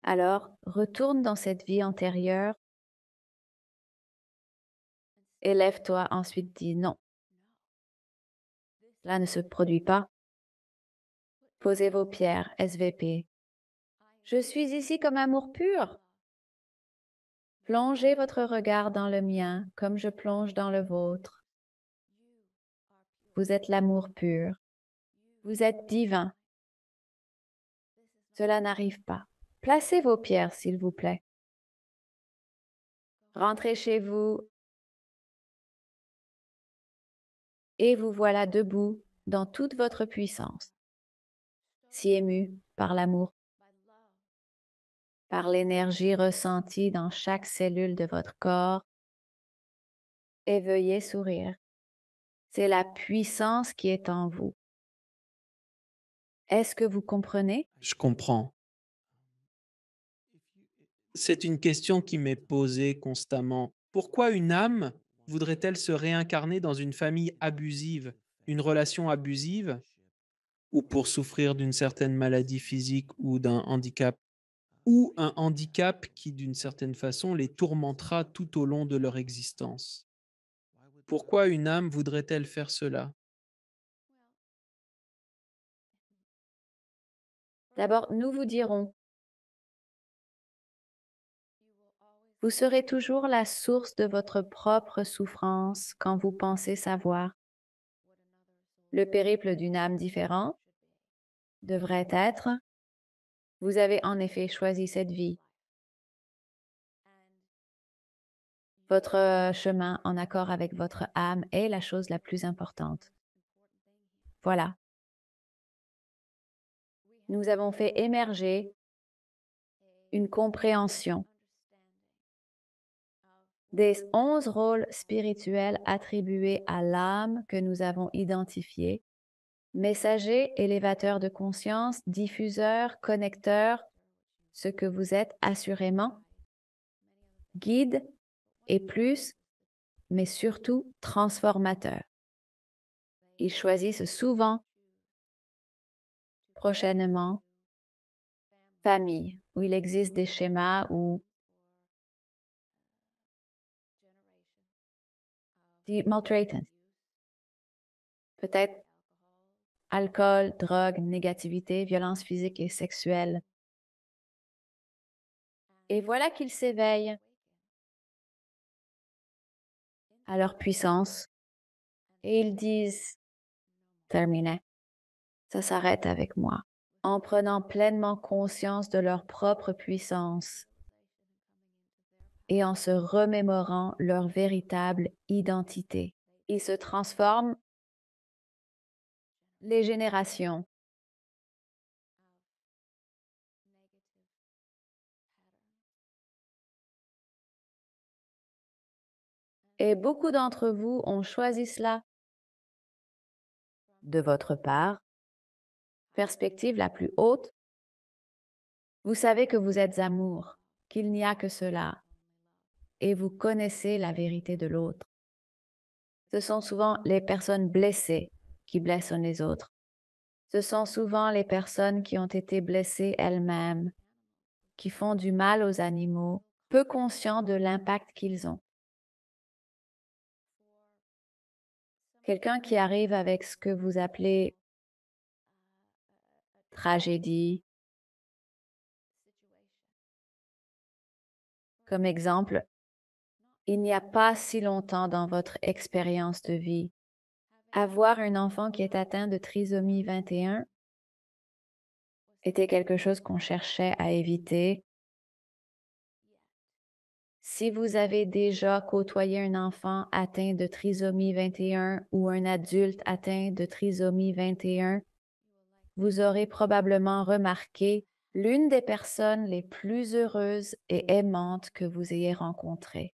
alors retourne dans cette vie antérieure et lève-toi. Ensuite dis non, cela ne se produit pas. Posez vos pierres, SVP. Je suis ici comme amour pur. Plongez votre regard dans le mien comme je plonge dans le vôtre. Vous êtes l'amour pur. Vous êtes divin. Cela n'arrive pas. Placez vos pierres, s'il vous plaît. Rentrez chez vous et vous voilà debout dans toute votre puissance, si ému par l'amour, par l'énergie ressentie dans chaque cellule de votre corps, et veuillez sourire. C'est la puissance qui est en vous. Est-ce que vous comprenez? Je comprends. C'est une question qui m'est posée constamment. Pourquoi une âme voudrait-elle se réincarner dans une famille abusive, une relation abusive, ou pour souffrir d'une certaine maladie physique ou d'un handicap, ou un handicap qui, d'une certaine façon, les tourmentera tout au long de leur existence? Pourquoi une âme voudrait-elle faire cela? D'abord, nous vous dirons, vous serez toujours la source de votre propre souffrance quand vous pensez savoir. Le périple d'une âme différente devrait être, vous avez en effet choisi cette vie. Votre chemin en accord avec votre âme est la chose la plus importante. Voilà. Nous avons fait émerger une compréhension des 11 rôles spirituels attribués à l'âme que nous avons identifiés: messager, élévateur de conscience, diffuseur, connecteur, ce que vous êtes assurément. guide et plus, mais surtout transformateur. Ils choisissent souvent, prochainement, famille, où il existe des schémas ou des maltraitance, peut-être alcool, drogue, négativité, violence physique et sexuelle. Et voilà qu'ils s'éveillent à leur puissance et ils disent, terminé, ça s'arrête avec moi. En prenant pleinement conscience de leur propre puissance et en se remémorant leur véritable identité. Ils se transforment les générations. Et beaucoup d'entre vous ont choisi cela de votre part. Perspective la plus haute, vous savez que vous êtes amour, qu'il n'y a que cela, et vous connaissez la vérité de l'autre. Ce sont souvent les personnes blessées qui blessent les autres. Ce sont souvent les personnes qui ont été blessées elles-mêmes, qui font du mal aux animaux, peu conscients de l'impact qu'ils ont. Quelqu'un qui arrive avec ce que vous appelez tragédie, comme exemple, il n'y a pas si longtemps dans votre expérience de vie, avoir un enfant qui est atteint de trisomie 21 était quelque chose qu'on cherchait à éviter. Si vous avez déjà côtoyé un enfant atteint de trisomie 21 ou un adulte atteint de trisomie 21, vous aurez probablement remarqué l'une des personnes les plus heureuses et aimantes que vous ayez rencontrées.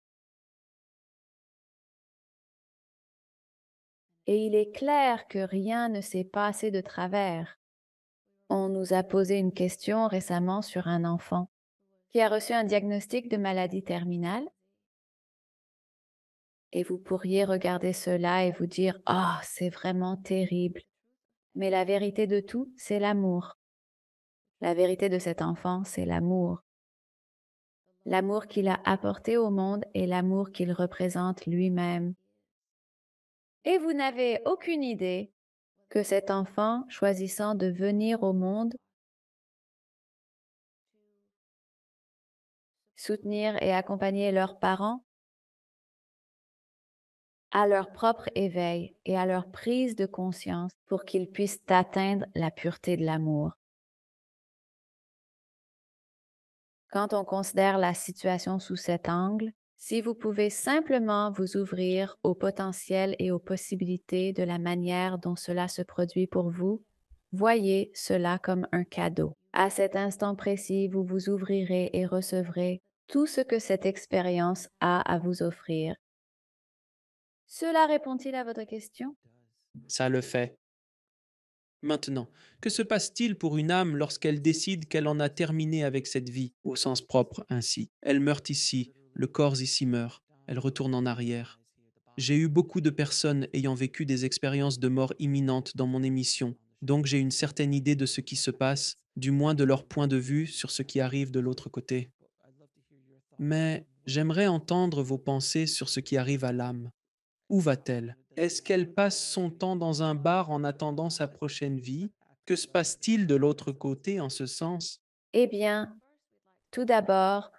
Et il est clair que rien ne s'est passé de travers. On nous a posé une question récemment sur un enfant qui a reçu un diagnostic de maladie terminale. Et vous pourriez regarder cela et vous dire, ah, c'est vraiment terrible. Mais la vérité de tout, c'est l'amour. La vérité de cet enfant, c'est l'amour. L'amour qu'il a apporté au monde et l'amour qu'il représente lui-même. Et vous n'avez aucune idée que cet enfant, choisissant de venir au monde, soutenir et accompagner leurs parents à leur propre éveil et à leur prise de conscience pour qu'ils puissent atteindre la pureté de l'amour. Quand on considère la situation sous cet angle, si vous pouvez simplement vous ouvrir au potentiel et aux possibilités de la manière dont cela se produit pour vous, voyez cela comme un cadeau. À cet instant précis, vous vous ouvrirez et recevrez tout ce que cette expérience a à vous offrir. Cela répond-il à votre question? Ça le fait. Maintenant, que se passe-t-il pour une âme lorsqu'elle décide qu'elle en a terminé avec cette vie, au sens propre ainsi? Elle meurt ici, le corps ici meurt, elle retourne en arrière. J'ai eu beaucoup de personnes ayant vécu des expériences de mort imminente dans mon émission, donc j'ai une certaine idée de ce qui se passe, du moins de leur point de vue sur ce qui arrive de l'autre côté. Mais j'aimerais entendre vos pensées sur ce qui arrive à l'âme. Où va-t-elle? Est-ce qu'elle passe son temps dans un bar en attendant sa prochaine vie? Que se passe-t-il de l'autre côté en ce sens? Eh bien, tout d'abord,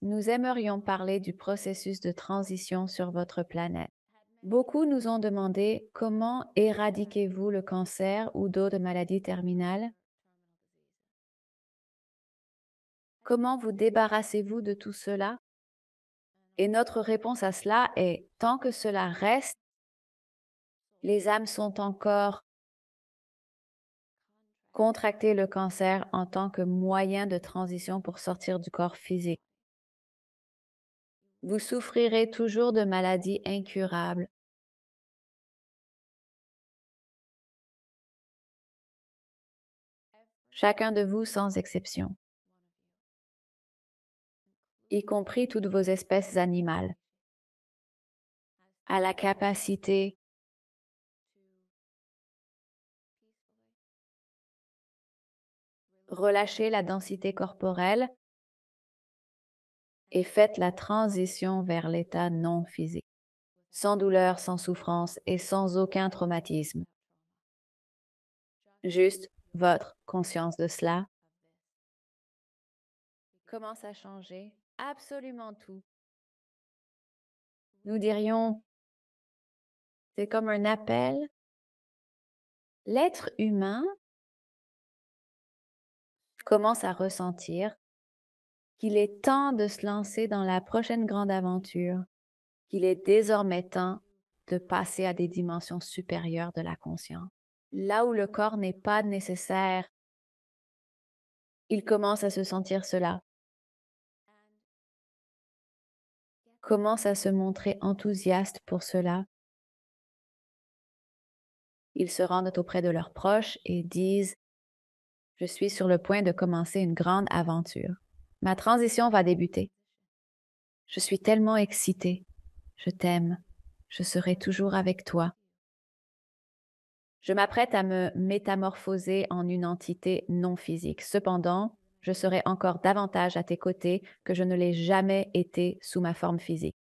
nous aimerions parler du processus de transition sur votre planète. Beaucoup nous ont demandé comment éradiquez-vous le cancer ou d'autres maladies terminales? Comment vous débarrassez-vous de tout cela? Et notre réponse à cela est tant que cela reste, les âmes sont encore contractées le cancer en tant que moyen de transition pour sortir du corps physique. Vous souffrirez toujours de maladies incurables. Chacun de vous sans exception. y compris toutes vos espèces animales, a la capacité relâchez la densité corporelle et faites la transition vers l'état non physique, sans douleur, sans souffrance et sans aucun traumatisme. Juste votre conscience de cela commence à changer absolument tout. Nous dirions, c'est comme un appel. L'être humain commence à ressentir qu'il est temps de se lancer dans la prochaine grande aventure, qu'il est désormais temps de passer à des dimensions supérieures de la conscience. Là où le corps n'est pas nécessaire, il commence à se sentir cela, commence à se montrer enthousiaste pour cela. Ils se rendent auprès de leurs proches et disent: je suis sur le point de commencer une grande aventure. Ma transition va débuter. Je suis tellement excitée. Je t'aime. Je serai toujours avec toi. Je m'apprête à me métamorphoser en une entité non physique. Cependant, je serai encore davantage à tes côtés que je ne l'ai jamais été sous ma forme physique.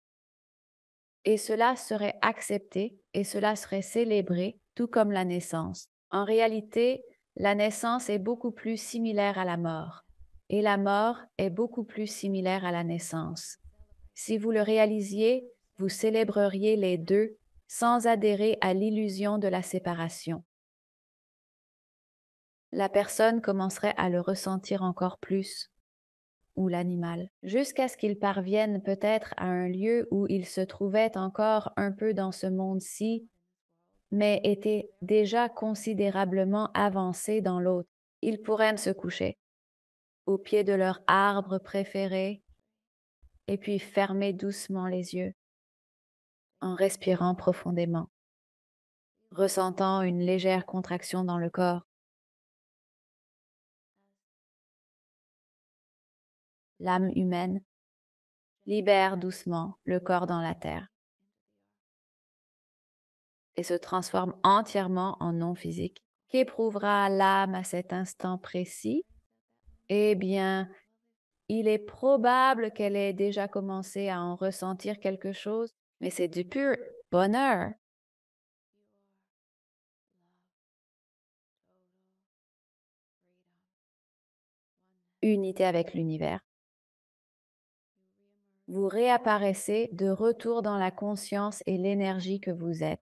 Et cela serait accepté et cela serait célébré, tout comme la naissance. En réalité, la naissance est beaucoup plus similaire à la mort et la mort est beaucoup plus similaire à la naissance. Si vous le réalisiez, vous célébreriez les deux sans adhérer à l'illusion de la séparation. La personne commencerait à le ressentir encore plus, ou l'animal, jusqu'à ce qu'il parvienne peut-être à un lieu où il se trouvait encore un peu dans ce monde-ci, mais était déjà considérablement avancé dans l'autre. Ils pourraient se coucher au pied de leur arbre préféré et puis fermer doucement les yeux en respirant profondément, ressentant une légère contraction dans le corps. L'âme humaine libère doucement le corps dans la terre et se transforme entièrement en non physique. Qu'éprouvera l'âme à cet instant précis? Eh bien, il est probable qu'elle ait déjà commencé à en ressentir quelque chose, mais c'est du pur bonheur. Unité avec l'univers. Vous réapparaissez de retour dans la conscience et l'énergie que vous êtes.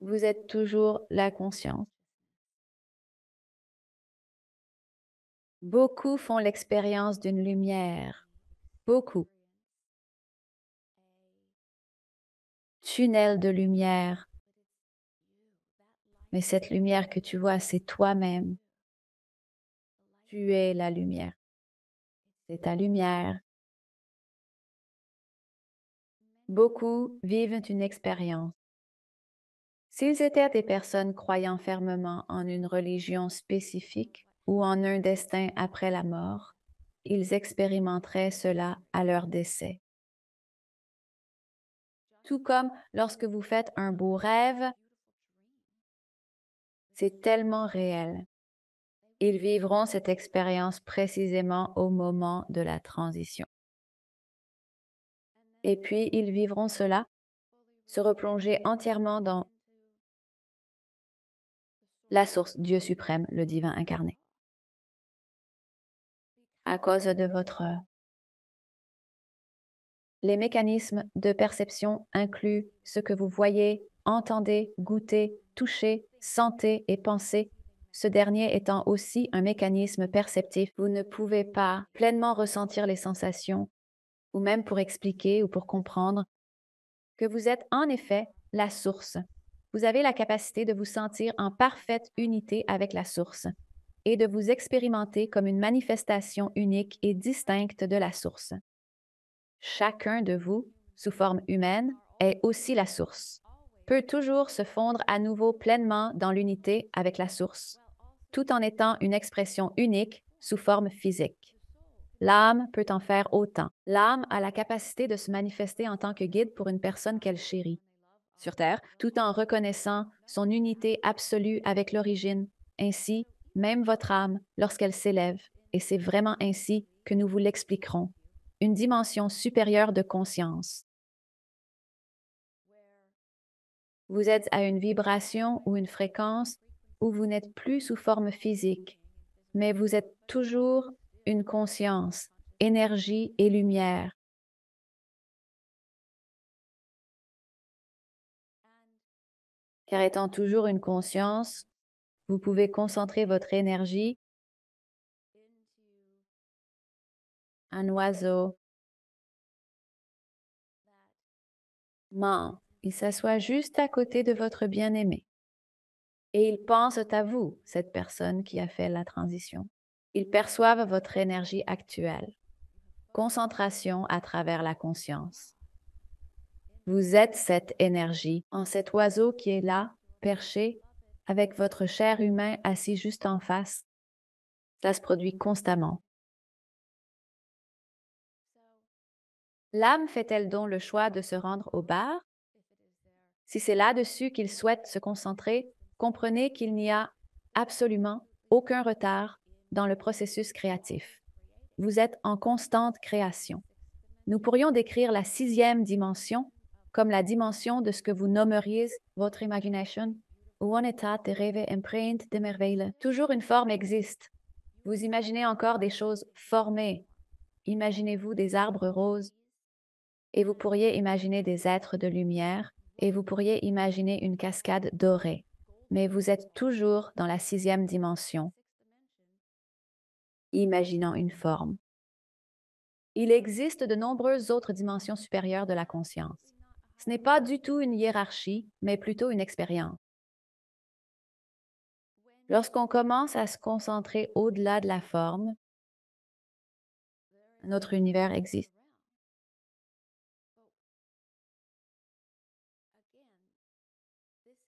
Vous êtes toujours la conscience. Beaucoup font l'expérience d'une lumière. Beaucoup. Tunnel de lumière. Mais cette lumière que tu vois, c'est toi-même. Tu es la lumière. C'est ta lumière. Beaucoup vivent une expérience. S'ils étaient des personnes croyant fermement en une religion spécifique ou en un destin après la mort, ils expérimenteraient cela à leur décès. Tout comme lorsque vous faites un beau rêve, c'est tellement réel. Ils vivront cette expérience précisément au moment de la transition. Et puis, ils vivront cela, se replonger entièrement dans la source, Dieu suprême, le divin incarné. À cause de votre... Les mécanismes de perception incluent ce que vous voyez, entendez, goûtez, touchez, sentez et pensez. Ce dernier étant aussi un mécanisme perceptif, vous ne pouvez pas pleinement ressentir les sensations, ou même pour expliquer ou pour comprendre que vous êtes en effet la source. Vous avez la capacité de vous sentir en parfaite unité avec la source et de vous expérimenter comme une manifestation unique et distincte de la source. Chacun de vous, sous forme humaine, est aussi la source, peut toujours se fondre à nouveau pleinement dans l'unité avec la source, tout en étant une expression unique sous forme physique. L'âme peut en faire autant. L'âme a la capacité de se manifester en tant que guide pour une personne qu'elle chérit sur Terre, tout en reconnaissant son unité absolue avec l'origine. Ainsi, même votre âme, lorsqu'elle s'élève, et c'est vraiment ainsi que nous vous l'expliquerons, une dimension supérieure de conscience. Vous êtes à une vibration ou une fréquence où vous n'êtes plus sous forme physique, mais vous êtes toujours une conscience, énergie et lumière. Car étant toujours une conscience, vous pouvez concentrer votre énergie. Un oiseau ment. Il s'assoit juste à côté de votre bien-aimé. Et ils pensent à vous, cette personne qui a fait la transition. Ils perçoivent votre énergie actuelle. Concentration à travers la conscience. Vous êtes cette énergie en cet oiseau qui est là, perché, avec votre chair humain assis juste en face. Ça se produit constamment. L'âme fait-elle donc le choix de se rendre au bar? Si c'est là-dessus qu'il souhaite se concentrer, comprenez qu'il n'y a absolument aucun retard dans le processus créatif. Vous êtes en constante création. Nous pourrions décrire la sixième dimension comme la dimension de ce que vous nommeriez votre imagination ou un état de rêve empreinte de merveille. Toujours une forme existe. Vous imaginez encore des choses formées. Imaginez-vous des arbres roses et vous pourriez imaginer des êtres de lumière et vous pourriez imaginer une cascade dorée. Mais vous êtes toujours dans la sixième dimension, imaginant une forme. Il existe de nombreuses autres dimensions supérieures de la conscience. Ce n'est pas du tout une hiérarchie, mais plutôt une expérience. Lorsqu'on commence à se concentrer au-delà de la forme, notre univers existe.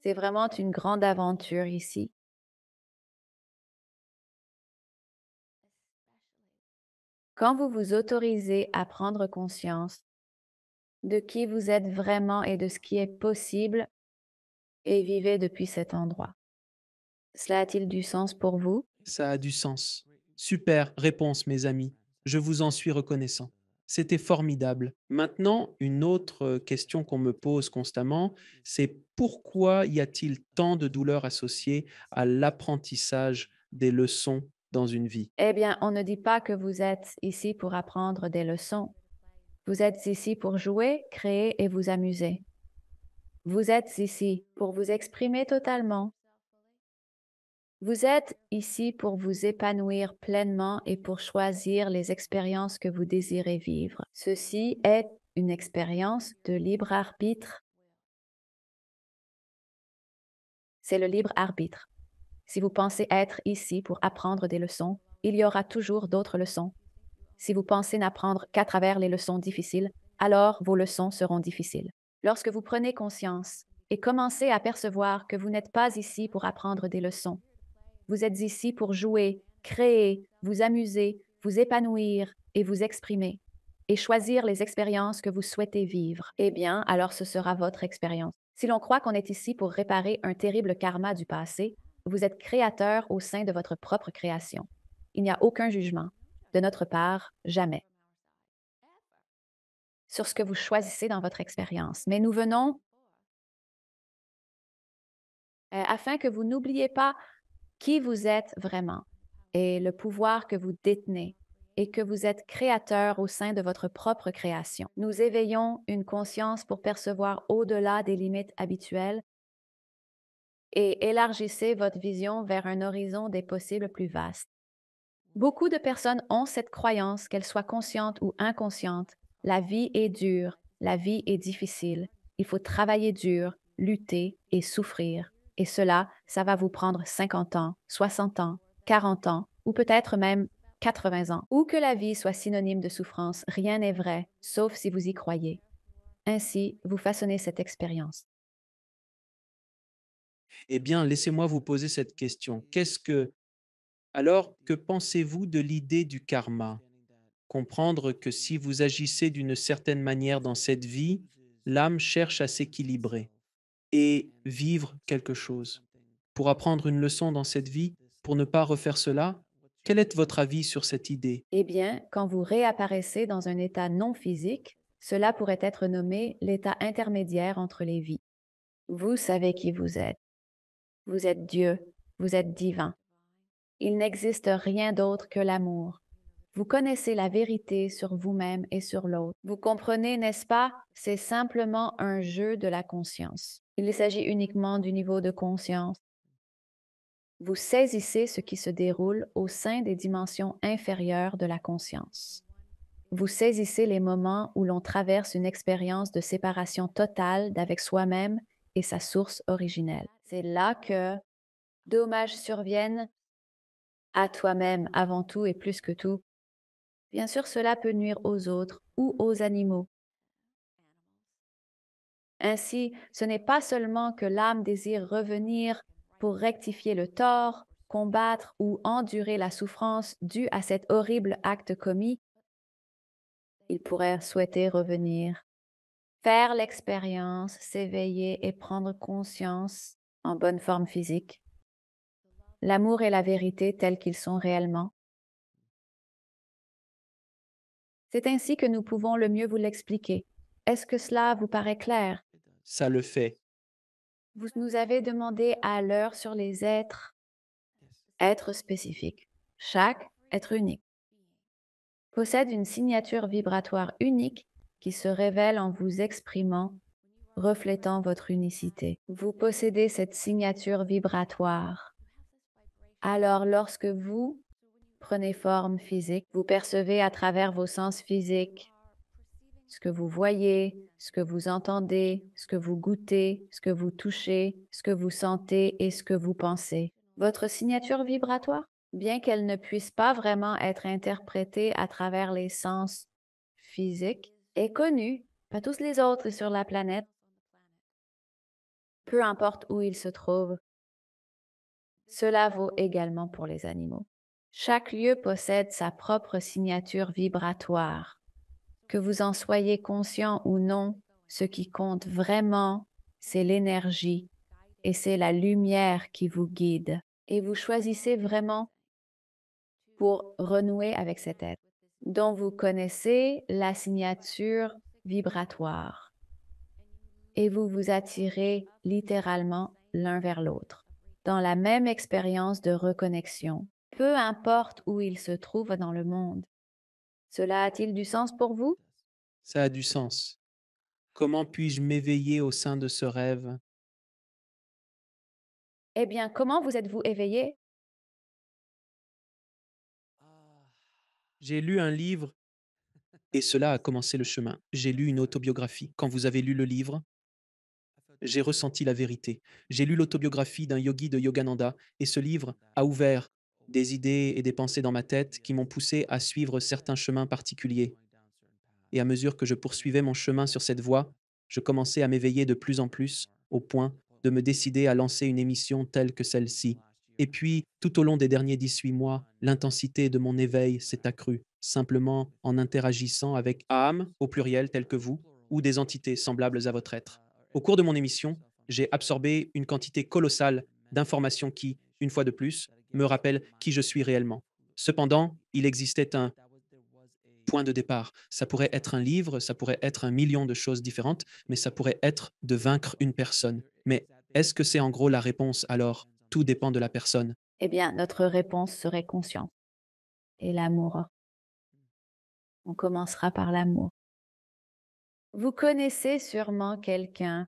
C'est vraiment une grande aventure ici. Quand vous vous autorisez à prendre conscience de qui vous êtes vraiment et de ce qui est possible et vivez depuis cet endroit. Cela a-t-il du sens pour vous? Ça a du sens. Super réponse, mes amis. Je vous en suis reconnaissant. C'était formidable. Maintenant, une autre question qu'on me pose constamment, c'est pourquoi y a-t-il tant de douleurs associées à l'apprentissage des leçons dans une vie? Eh bien, on ne dit pas que vous êtes ici pour apprendre des leçons. Vous êtes ici pour jouer, créer et vous amuser. Vous êtes ici pour vous exprimer totalement. Vous êtes ici pour vous épanouir pleinement et pour choisir les expériences que vous désirez vivre. Ceci est une expérience de libre arbitre. C'est le libre arbitre. Si vous pensez être ici pour apprendre des leçons, il y aura toujours d'autres leçons. Si vous pensez n'apprendre qu'à travers les leçons difficiles, alors vos leçons seront difficiles. Lorsque vous prenez conscience et commencez à percevoir que vous n'êtes pas ici pour apprendre des leçons, vous êtes ici pour jouer, créer, vous amuser, vous épanouir et vous exprimer, et choisir les expériences que vous souhaitez vivre, eh bien, alors ce sera votre expérience. Si l'on croit qu'on est ici pour réparer un terrible karma du passé, vous êtes créateur au sein de votre propre création. Il n'y a aucun jugement, de notre part, jamais, sur ce que vous choisissez dans votre expérience. Mais nous venons afin que vous n'oubliez pas qui vous êtes vraiment et le pouvoir que vous détenez et que vous êtes créateur au sein de votre propre création. Nous éveillons une conscience pour percevoir au-delà des limites habituelles et élargissez votre vision vers un horizon des possibles plus vaste. Beaucoup de personnes ont cette croyance, qu'elles soient conscientes ou inconscientes. La vie est dure, la vie est difficile. Il faut travailler dur, lutter et souffrir. Et cela, ça va vous prendre 50 ans, 60 ans, 40 ans ou peut-être même 80 ans. Ou que la vie soit synonyme de souffrance, rien n'est vrai, sauf si vous y croyez. Ainsi, vous façonnez cette expérience. Eh bien, laissez-moi vous poser cette question. Que pensez-vous de l'idée du karma? Comprendre que si vous agissez d'une certaine manière dans cette vie, l'âme cherche à s'équilibrer et vivre quelque chose. Pour apprendre une leçon dans cette vie, pour ne pas refaire cela, quel est votre avis sur cette idée? Eh bien, quand vous réapparaissez dans un état non physique, cela pourrait être nommé l'état intermédiaire entre les vies. Vous savez qui vous êtes. Vous êtes Dieu, vous êtes divin. Il n'existe rien d'autre que l'amour. Vous connaissez la vérité sur vous-même et sur l'autre. Vous comprenez, n'est-ce pas? C'est simplement un jeu de la conscience. Il s'agit uniquement du niveau de conscience. Vous saisissez ce qui se déroule au sein des dimensions inférieures de la conscience. Vous saisissez les moments où l'on traverse une expérience de séparation totale d'avec soi-même et sa source originelle. C'est là que dommages surviennent à toi-même avant tout et plus que tout. Bien sûr, cela peut nuire aux autres ou aux animaux. Ainsi, ce n'est pas seulement que l'âme désire revenir pour rectifier le tort, combattre ou endurer la souffrance due à cet horrible acte commis, il pourrait souhaiter revenir, faire l'expérience, s'éveiller et prendre conscience en bonne forme physique, l'amour et la vérité tels qu'ils sont réellement. C'est ainsi que nous pouvons le mieux vous l'expliquer. Est-ce que cela vous paraît clair? Ça le fait. Vous nous avez demandé à l'heure sur les êtres spécifiques. Chaque être unique possède une signature vibratoire unique qui se révèle en vous exprimant, reflétant votre unicité. Vous possédez cette signature vibratoire. Alors, lorsque vous prenez forme physique, vous percevez à travers vos sens physiques ce que vous voyez, ce que vous entendez, ce que vous goûtez, ce que vous touchez, ce que vous sentez et ce que vous pensez. Votre signature vibratoire, bien qu'elle ne puisse pas vraiment être interprétée à travers les sens physiques, est connue par tous les autres sur la planète, peu importe où ils se trouvent. Cela vaut également pour les animaux. Chaque lieu possède sa propre signature vibratoire. Que vous en soyez conscient ou non, ce qui compte vraiment, c'est l'énergie et c'est la lumière qui vous guide. Et vous choisissez vraiment pour renouer avec cet être dont vous connaissez la signature vibratoire. Et vous vous attirez littéralement l'un vers l'autre dans la même expérience de reconnexion, peu importe où il se trouve dans le monde. Cela a-t-il du sens pour vous? Ça a du sens. Comment puis-je m'éveiller au sein de ce rêve? Eh bien, comment vous êtes-vous éveillé? J'ai lu un livre et cela a commencé le chemin. J'ai lu une autobiographie. Quand vous avez lu le livre, j'ai ressenti la vérité. J'ai lu l'autobiographie d'un yogi de Yogananda et ce livre a ouvert des idées et des pensées dans ma tête qui m'ont poussé à suivre certains chemins particuliers. Et à mesure que je poursuivais mon chemin sur cette voie, je commençais à m'éveiller de plus en plus, au point de me décider à lancer une émission telle que celle-ci. Et puis, tout au long des derniers 18 mois, l'intensité de mon éveil s'est accrue, simplement en interagissant avec âmes, au pluriel, telles que vous, ou des entités semblables à votre être. Au cours de mon émission, j'ai absorbé une quantité colossale d'informations qui, une fois de plus, me rappellent qui je suis réellement. Cependant, il existait un point de départ. Ça pourrait être un livre, ça pourrait être un million de choses différentes, mais ça pourrait être de vaincre une personne. Mais est-ce que c'est en gros la réponse alors? Tout dépend de la personne. Eh bien, notre réponse serait conscience et l'amour. On commencera par l'amour. Vous connaissez sûrement quelqu'un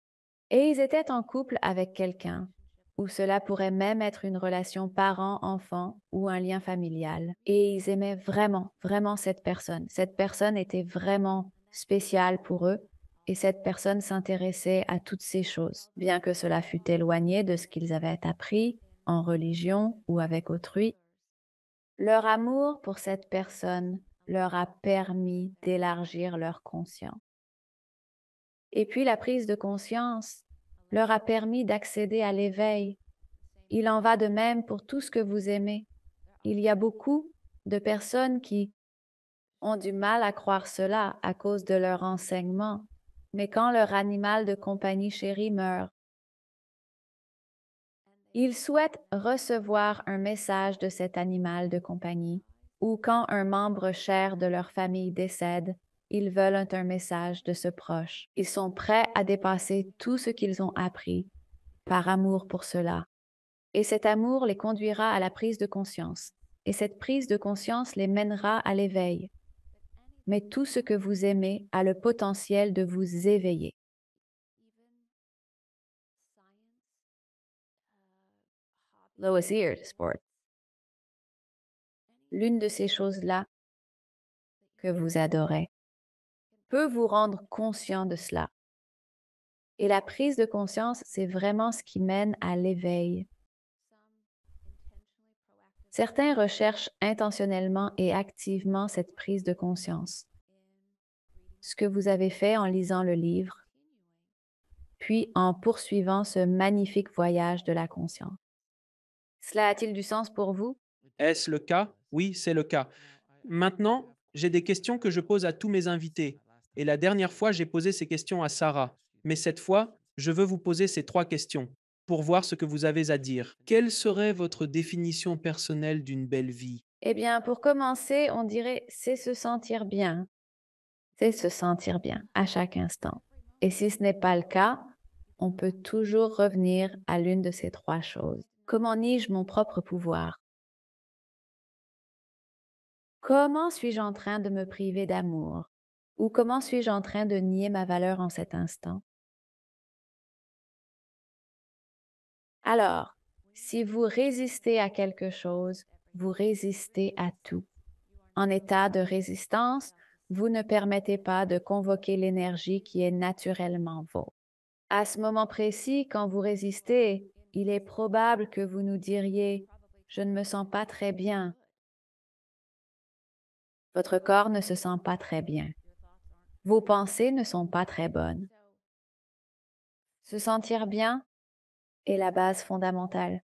et ils étaient en couple avec quelqu'un, ou cela pourrait même être une relation parent-enfant ou un lien familial. Et ils aimaient vraiment, vraiment cette personne. Cette personne était vraiment spéciale pour eux et cette personne s'intéressait à toutes ces choses, bien que cela fût éloigné de ce qu'ils avaient appris en religion ou avec autrui. Leur amour pour cette personne leur a permis d'élargir leur conscience. Et puis la prise de conscience leur a permis d'accéder à l'éveil. Il en va de même pour tout ce que vous aimez. Il y a beaucoup de personnes qui ont du mal à croire cela à cause de leur enseignement. Mais quand leur animal de compagnie chéri meurt, ils souhaitent recevoir un message de cet animal de compagnie, ou quand un membre cher de leur famille décède, ils veulent un message de ce proche. Ils sont prêts à dépasser tout ce qu'ils ont appris par amour pour cela. Et cet amour les conduira à la prise de conscience. Et cette prise de conscience les mènera à l'éveil. Mais tout ce que vous aimez a le potentiel de vous éveiller. Lois Ear Sport. L'une de ces choses-là que vous adorez peut vous rendre conscient de cela. Et la prise de conscience, c'est vraiment ce qui mène à l'éveil. Certains recherchent intentionnellement et activement cette prise de conscience. Ce que vous avez fait en lisant le livre, puis en poursuivant ce magnifique voyage de la conscience. Cela a-t-il du sens pour vous? Est-ce le cas? Oui, c'est le cas. Maintenant, j'ai des questions que je pose à tous mes invités. Et la dernière fois, j'ai posé ces questions à Sarah. Mais cette fois, je veux vous poser ces 3 questions pour voir ce que vous avez à dire. Quelle serait votre définition personnelle d'une belle vie? Eh bien, pour commencer, on dirait c'est se sentir bien. C'est se sentir bien à chaque instant. Et si ce n'est pas le cas, on peut toujours revenir à l'une de ces 3 choses. Comment nie-je mon propre pouvoir? Comment suis-je en train de me priver d'amour? Ou comment suis-je en train de nier ma valeur en cet instant? Alors, si vous résistez à quelque chose, vous résistez à tout. En état de résistance, vous ne permettez pas de convoquer l'énergie qui est naturellement vôtre. À ce moment précis, quand vous résistez, il est probable que vous nous diriez: je ne me sens pas très bien. Votre corps ne se sent pas très bien. Vos pensées ne sont pas très bonnes. Se sentir bien est la base fondamentale.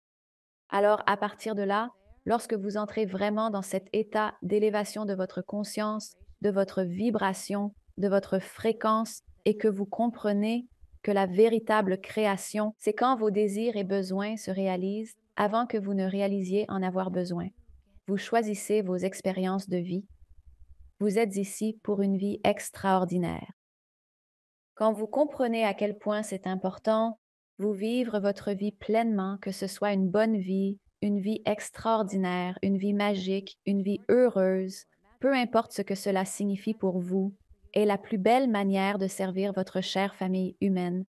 Alors, à partir de là, lorsque vous entrez vraiment dans cet état d'élévation de votre conscience, de votre vibration, de votre fréquence, et que vous comprenez que la véritable création, c'est quand vos désirs et besoins se réalisent avant que vous ne réalisiez en avoir besoin. Vous choisissez vos expériences de vie. Vous êtes ici pour une vie extraordinaire. Quand vous comprenez à quel point c'est important, vous vivre votre vie pleinement, que ce soit une vie extraordinaire, une vie magique, une vie heureuse, peu importe ce que cela signifie pour vous, est la plus belle manière de servir votre chère famille humaine.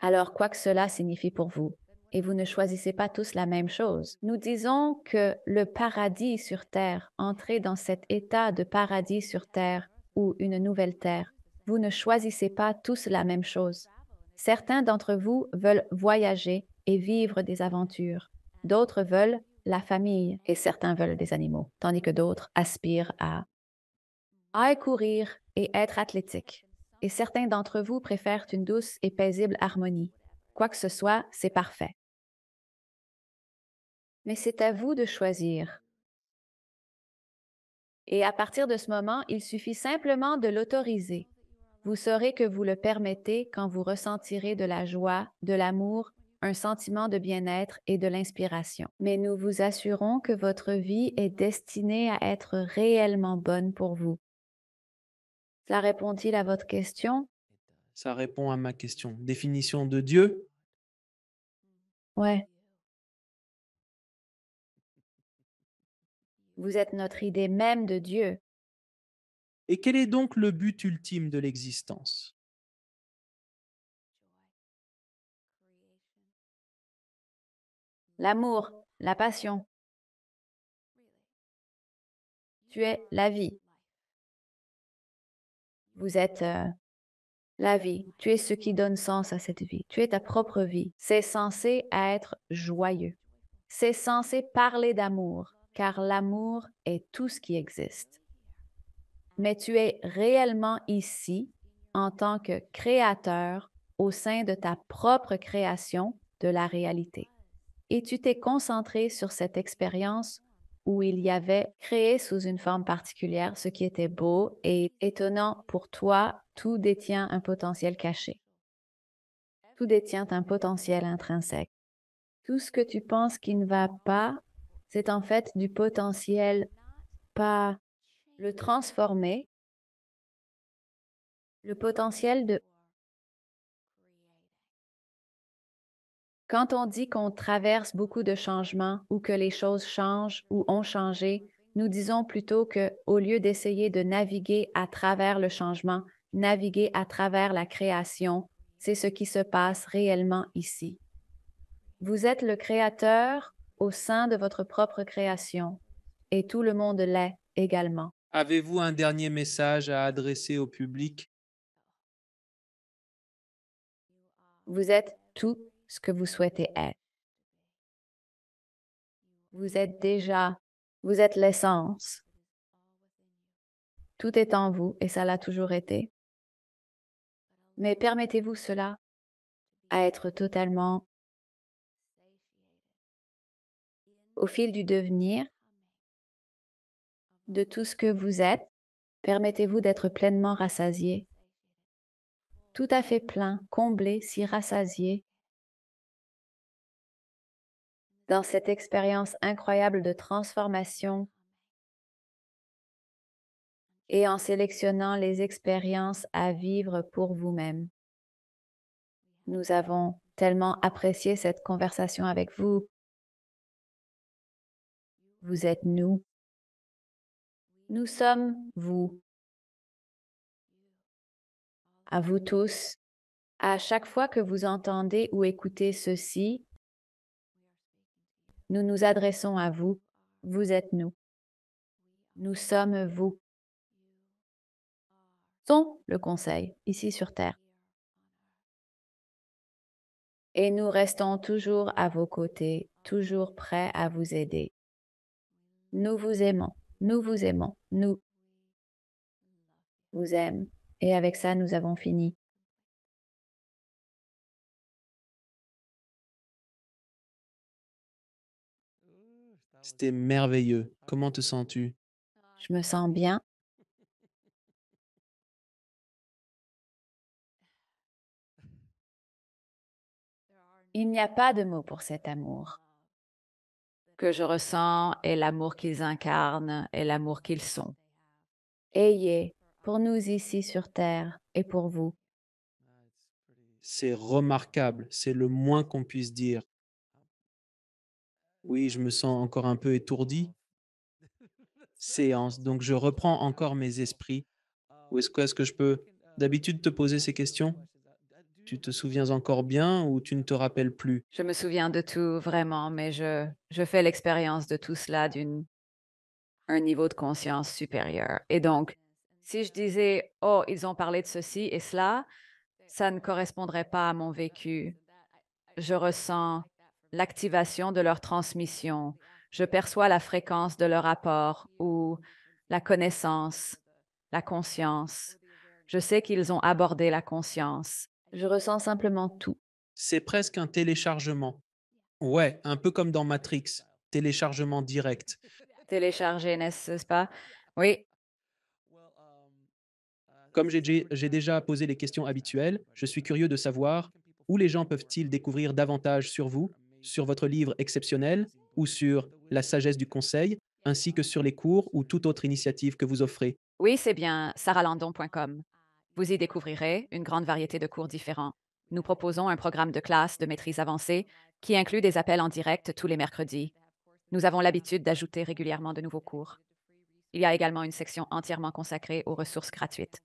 Alors, quoi que cela signifie pour vous, et vous ne choisissez pas tous la même chose. Nous disons que le paradis sur Terre, entrer dans cet état de paradis sur Terre ou une nouvelle Terre, vous ne choisissez pas tous la même chose. Certains d'entre vous veulent voyager et vivre des aventures. D'autres veulent la famille et certains veulent des animaux, tandis que d'autres aspirent à courir et être athlétique. Et certains d'entre vous préfèrent une douce et paisible harmonie. Quoi que ce soit, c'est parfait. Mais c'est à vous de choisir. Et à partir de ce moment, il suffit simplement de l'autoriser. Vous saurez que vous le permettez quand vous ressentirez de la joie, de l'amour, un sentiment de bien-être et de l'inspiration. Mais nous vous assurons que votre vie est destinée à être réellement bonne pour vous. Ça répond-il à votre question? Ça répond à ma question. Définition de Dieu? Ouais. Vous êtes notre idée même de Dieu. Et quel est donc le but ultime de l'existence? L'amour, la passion. Tu es la vie. Vous êtes la vie. Tu es ce qui donne sens à cette vie. Tu es ta propre vie. C'est censé être joyeux. C'est censé parler d'amour, car l'amour est tout ce qui existe. Mais tu es réellement ici en tant que créateur au sein de ta propre création de la réalité. Et tu t'es concentré sur cette expérience où il y avait créé sous une forme particulière ce qui était beau et étonnant pour toi, tout détient un potentiel caché. Tout détient un potentiel intrinsèque. Tout ce que tu penses qui ne va pas, c'est en fait du potentiel, pas le transformer, le potentiel de... Quand on dit qu'on traverse beaucoup de changements ou que les choses changent ou ont changé, nous disons plutôt que, au lieu d'essayer de naviguer à travers le changement, naviguer à travers la création, c'est ce qui se passe réellement ici. Vous êtes le créateur au sein de votre propre création et tout le monde l'est également. Avez-vous un dernier message à adresser au public? Vous êtes tout ce que vous souhaitez être. Vous êtes déjà, vous êtes l'essence. Tout est en vous et ça l'a toujours été. Mais permettez-vous cela à être totalement au fil du devenir de tout ce que vous êtes. Permettez-vous d'être pleinement rassasié, tout à fait plein, comblé, si rassasié dans cette expérience incroyable de transformation et en sélectionnant les expériences à vivre pour vous-même. Nous avons tellement apprécié cette conversation avec vous. Vous êtes nous. Nous sommes vous. À vous tous. À chaque fois que vous entendez ou écoutez ceci, nous nous adressons à vous. Vous êtes nous. Nous sommes vous. Sont le conseil ici sur Terre. Et nous restons toujours à vos côtés, toujours prêts à vous aider. Nous vous aimons, nous vous aimons, nous vous aimons. Et avec ça, nous avons fini. C'était merveilleux. Comment te sens-tu? Je me sens bien. Il n'y a pas de mots pour cet amour que je ressens et l'amour qu'ils incarnent et l'amour qu'ils sont. Ayez pour nous ici sur Terre et pour vous. C'est remarquable, c'est le moins qu'on puisse dire. Oui, je me sens encore un peu étourdi. Séance, donc je reprends encore mes esprits. Où est-ce que je peux d'habitude te poser ces questions? Tu te souviens encore bien ou tu ne te rappelles plus? Je me souviens de tout vraiment, mais je fais l'expérience de tout cela un niveau de conscience supérieur. Et donc, si je disais, oh, ils ont parlé de ceci et cela, ça ne correspondrait pas à mon vécu. Je ressens l'activation de leur transmission. Je perçois la fréquence de leur apport ou la connaissance, la conscience. Je sais qu'ils ont abordé la conscience. Je ressens simplement tout. C'est presque un téléchargement. Ouais, un peu comme dans Matrix, téléchargement direct. Télécharger, n'est-ce pas? Oui, Comme j'ai déjà posé les questions habituelles, je suis curieux de savoir où les gens peuvent-ils découvrir davantage sur vous, sur votre livre exceptionnel ou sur la sagesse du conseil, ainsi que sur les cours ou toute autre initiative que vous offrez. oui, c'est bien sarahlandon.com. Vous y découvrirez une grande variété de cours différents. Nous proposons un programme de classe de maîtrise avancée qui inclut des appels en direct tous les mercredis. Nous avons l'habitude d'ajouter régulièrement de nouveaux cours. Il y a également une section entièrement consacrée aux ressources gratuites.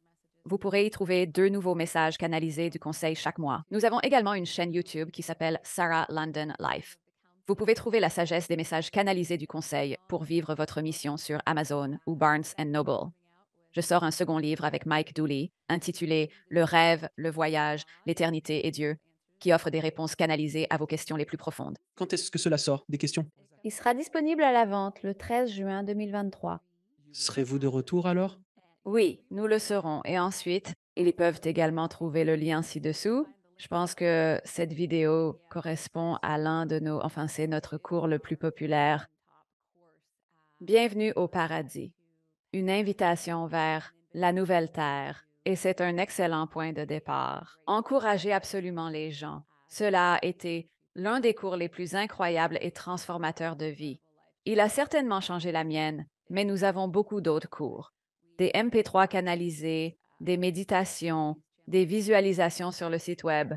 Vous pourrez y trouver 2 nouveaux messages canalisés du conseil chaque mois. Nous avons également une chaîne YouTube qui s'appelle Sarah London Life. Vous pouvez trouver la sagesse des messages canalisés du conseil pour vivre votre mission sur Amazon ou Barnes Noble. Je sors un second livre avec Mike Dooley, intitulé Le rêve, le voyage, l'éternité et Dieu, qui offre des réponses canalisées à vos questions les plus profondes. Quand est-ce que cela sort? Des questions? Il sera disponible à la vente le 13 juin 2023. Serez-vous de retour alors? Oui, nous le serons. Et ensuite, ils peuvent également trouver le lien ci-dessous. Je pense que cette vidéo correspond à l'un de nos, enfin, c'est notre cours le plus populaire Bienvenue au paradis, une invitation vers la nouvelle terre, et c'est un excellent point de départ. Encouragez absolument les gens. Cela a été l'un des cours les plus incroyables et transformateurs de vie. Il a certainement changé la mienne, mais nous avons beaucoup d'autres cours. Des MP3 canalisés, des méditations, des visualisations sur le site web.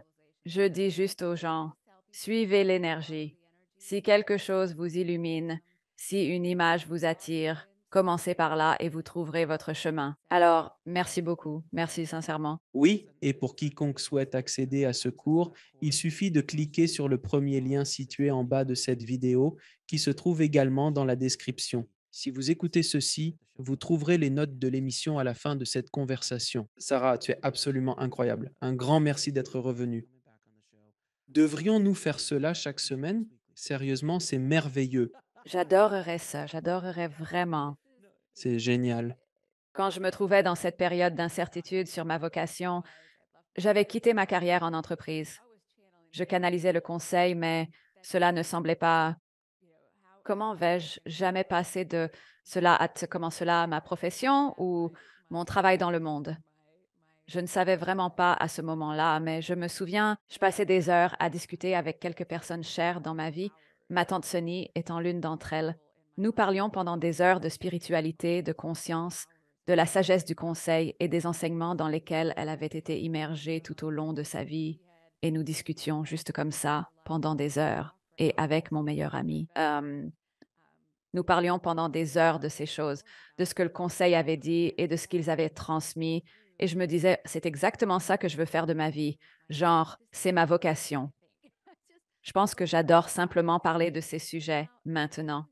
Je dis juste aux gens, suivez l'énergie. Si quelque chose vous illumine, si une image vous attire, commencez par là et vous trouverez votre chemin. Alors, merci beaucoup. Merci sincèrement. Oui, et pour quiconque souhaite accéder à ce cours, il suffit de cliquer sur le premier lien situé en bas de cette vidéo qui se trouve également dans la description. Si vous écoutez ceci, vous trouverez les notes de l'émission à la fin de cette conversation. Sarah, tu es absolument incroyable. Un grand merci d'être revenue. Devrions-nous faire cela chaque semaine? Sérieusement, c'est merveilleux. J'adorerais ça, j'adorerais vraiment. C'est génial. Quand je me trouvais dans cette période d'incertitude sur ma vocation, j'avais quitté ma carrière en entreprise. Je canalisais le conseil, mais cela ne semblait pas. Comment vais-je jamais passer de cela comment cela à ma profession ou mon travail dans le monde? Je ne savais vraiment pas à ce moment-là, mais je me souviens, je passais des heures à discuter avec quelques personnes chères dans ma vie, ma tante Sonny étant l'une d'entre elles. Nous parlions pendant des heures de spiritualité, de conscience, de la sagesse du conseil et des enseignements dans lesquels elle avait été immergée tout au long de sa vie, et nous discutions juste comme ça pendant des heures et avec mon meilleur ami. Nous parlions pendant des heures de ces choses, de ce que le conseil avait dit et de ce qu'ils avaient transmis. Et je me disais, c'est exactement ça que je veux faire de ma vie. Genre, c'est ma vocation. Je pense que j'adore simplement parler de ces sujets maintenant.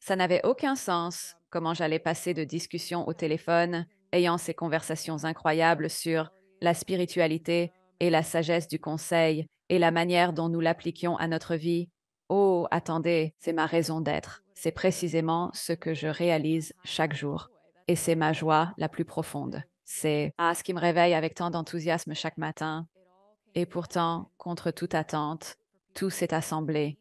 Ça n'avait aucun sens comment j'allais passer de discussions au téléphone, ayant ces conversations incroyables sur la spiritualité et la sagesse du conseil et la manière dont nous l'appliquions à notre vie. Oh, attendez, c'est ma raison d'être. C'est précisément ce que je réalise chaque jour. Et c'est ma joie la plus profonde. C'est ce qui me réveille avec tant d'enthousiasme chaque matin. Et pourtant, contre toute attente, tout s'est assemblé.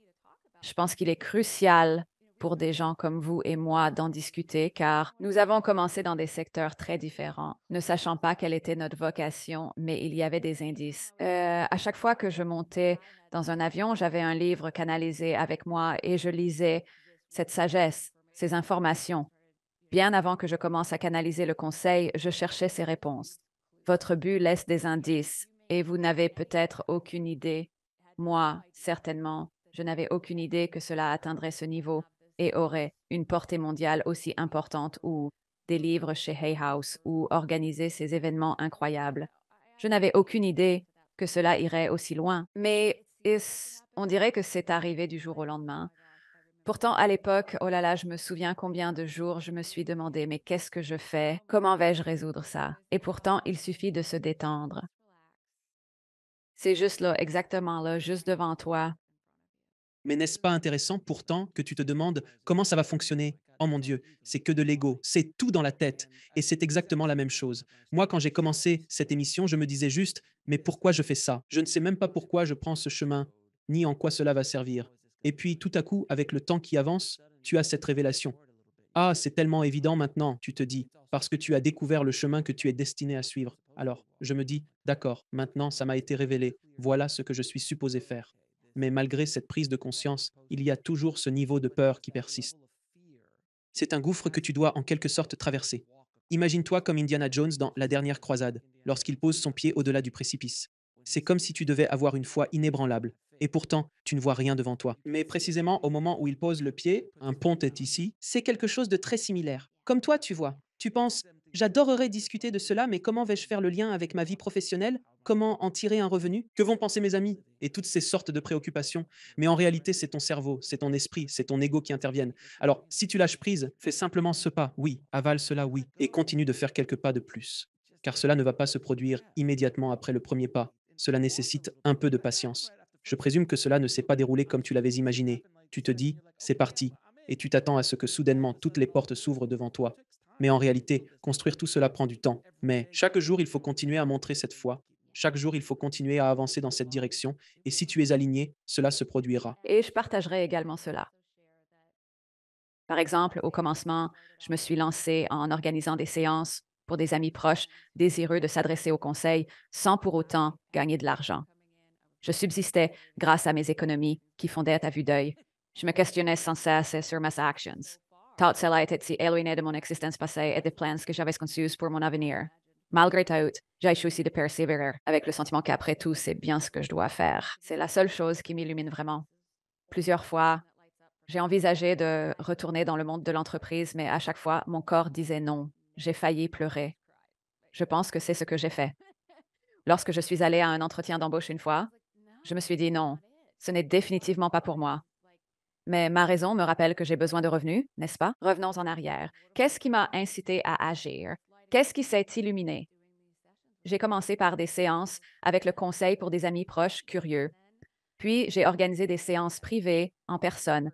Je pense qu'il est crucial pour des gens comme vous et moi d'en discuter car nous avons commencé dans des secteurs très différents, ne sachant pas quelle était notre vocation, mais il y avait des indices. À chaque fois que je montais dans un avion, j'avais un livre canalisé avec moi et je lisais cette sagesse, ces informations. Bien avant que je commence à canaliser le conseil, je cherchais ces réponses. Votre but laisse des indices et vous n'avez peut-être aucune idée. Moi, certainement, je n'avais aucune idée que cela atteindrait ce niveau et aurait une portée mondiale aussi importante ou des livres chez Hay House ou organiser ces événements incroyables. Je n'avais aucune idée que cela irait aussi loin, mais on dirait que c'est arrivé du jour au lendemain. Pourtant, à l'époque, oh là là, je me souviens combien de jours je me suis demandé, mais qu'est-ce que je fais? Comment vais-je résoudre ça? Et pourtant, il suffit de se détendre. C'est juste là, exactement là, juste devant toi. Mais n'est-ce pas intéressant pourtant que tu te demandes comment ça va fonctionner? Oh mon Dieu, c'est que de l'ego, c'est tout dans la tête. Et c'est exactement la même chose. Moi, quand j'ai commencé cette émission, je me disais juste, mais pourquoi je fais ça? Je ne sais même pas pourquoi je prends ce chemin, ni en quoi cela va servir. Et puis tout à coup, avec le temps qui avance, tu as cette révélation. Ah, c'est tellement évident maintenant, tu te dis, parce que tu as découvert le chemin que tu es destiné à suivre. Alors, je me dis, d'accord, maintenant ça m'a été révélé, voilà ce que je suis supposé faire. Mais malgré cette prise de conscience, il y a toujours ce niveau de peur qui persiste. C'est un gouffre que tu dois en quelque sorte traverser. Imagine-toi comme Indiana Jones dans La dernière croisade, lorsqu'il pose son pied au-delà du précipice. C'est comme si tu devais avoir une foi inébranlable, et pourtant tu ne vois rien devant toi. Mais précisément au moment où il pose le pied, un pont est ici, c'est quelque chose de très similaire. Comme toi, tu vois. Tu penses, j'adorerais discuter de cela, mais comment vais-je faire le lien avec ma vie professionnelle? Comment en tirer un revenu? Que vont penser mes amis? Et toutes ces sortes de préoccupations. Mais en réalité, c'est ton cerveau, c'est ton esprit, c'est ton ego qui interviennent. Alors, si tu lâches prise, fais simplement ce pas, oui, avale cela, oui, et continue de faire quelques pas de plus. Car cela ne va pas se produire immédiatement après le premier pas. Cela nécessite un peu de patience. Je présume que cela ne s'est pas déroulé comme tu l'avais imaginé. Tu te dis, c'est parti, et tu t'attends à ce que soudainement toutes les portes s'ouvrent devant toi. Mais en réalité, construire tout cela prend du temps. Mais chaque jour, il faut continuer à montrer cette foi. Chaque jour, il faut continuer à avancer dans cette direction, et si tu es aligné, cela se produira. Et je partagerai également cela. Par exemple, au commencement, je me suis lancée en organisant des séances pour des amis proches désireux de s'adresser au conseil sans pour autant gagner de l'argent. Je subsistais grâce à mes économies qui fondaient à vue d'œil. Je me questionnais sans cesse sur mes actions. Toute cela était si éloignée de mon existence passée et des plans que j'avais conçus pour mon avenir. Malgré tout, j'ai choisi de persévérer avec le sentiment qu'après tout, c'est bien ce que je dois faire. C'est la seule chose qui m'illumine vraiment. Plusieurs fois, j'ai envisagé de retourner dans le monde de l'entreprise, mais à chaque fois, mon corps disait non. J'ai failli pleurer. Je pense que c'est ce que j'ai fait. Lorsque je suis allée à un entretien d'embauche une fois, je me suis dit non, ce n'est définitivement pas pour moi. Mais ma raison me rappelle que j'ai besoin de revenus, n'est-ce pas? Revenons en arrière. Qu'est-ce qui m'a incité à agir? Qu'est-ce qui s'est illuminé? J'ai commencé par des séances avec le conseil pour des amis proches curieux. Puis j'ai organisé des séances privées en personne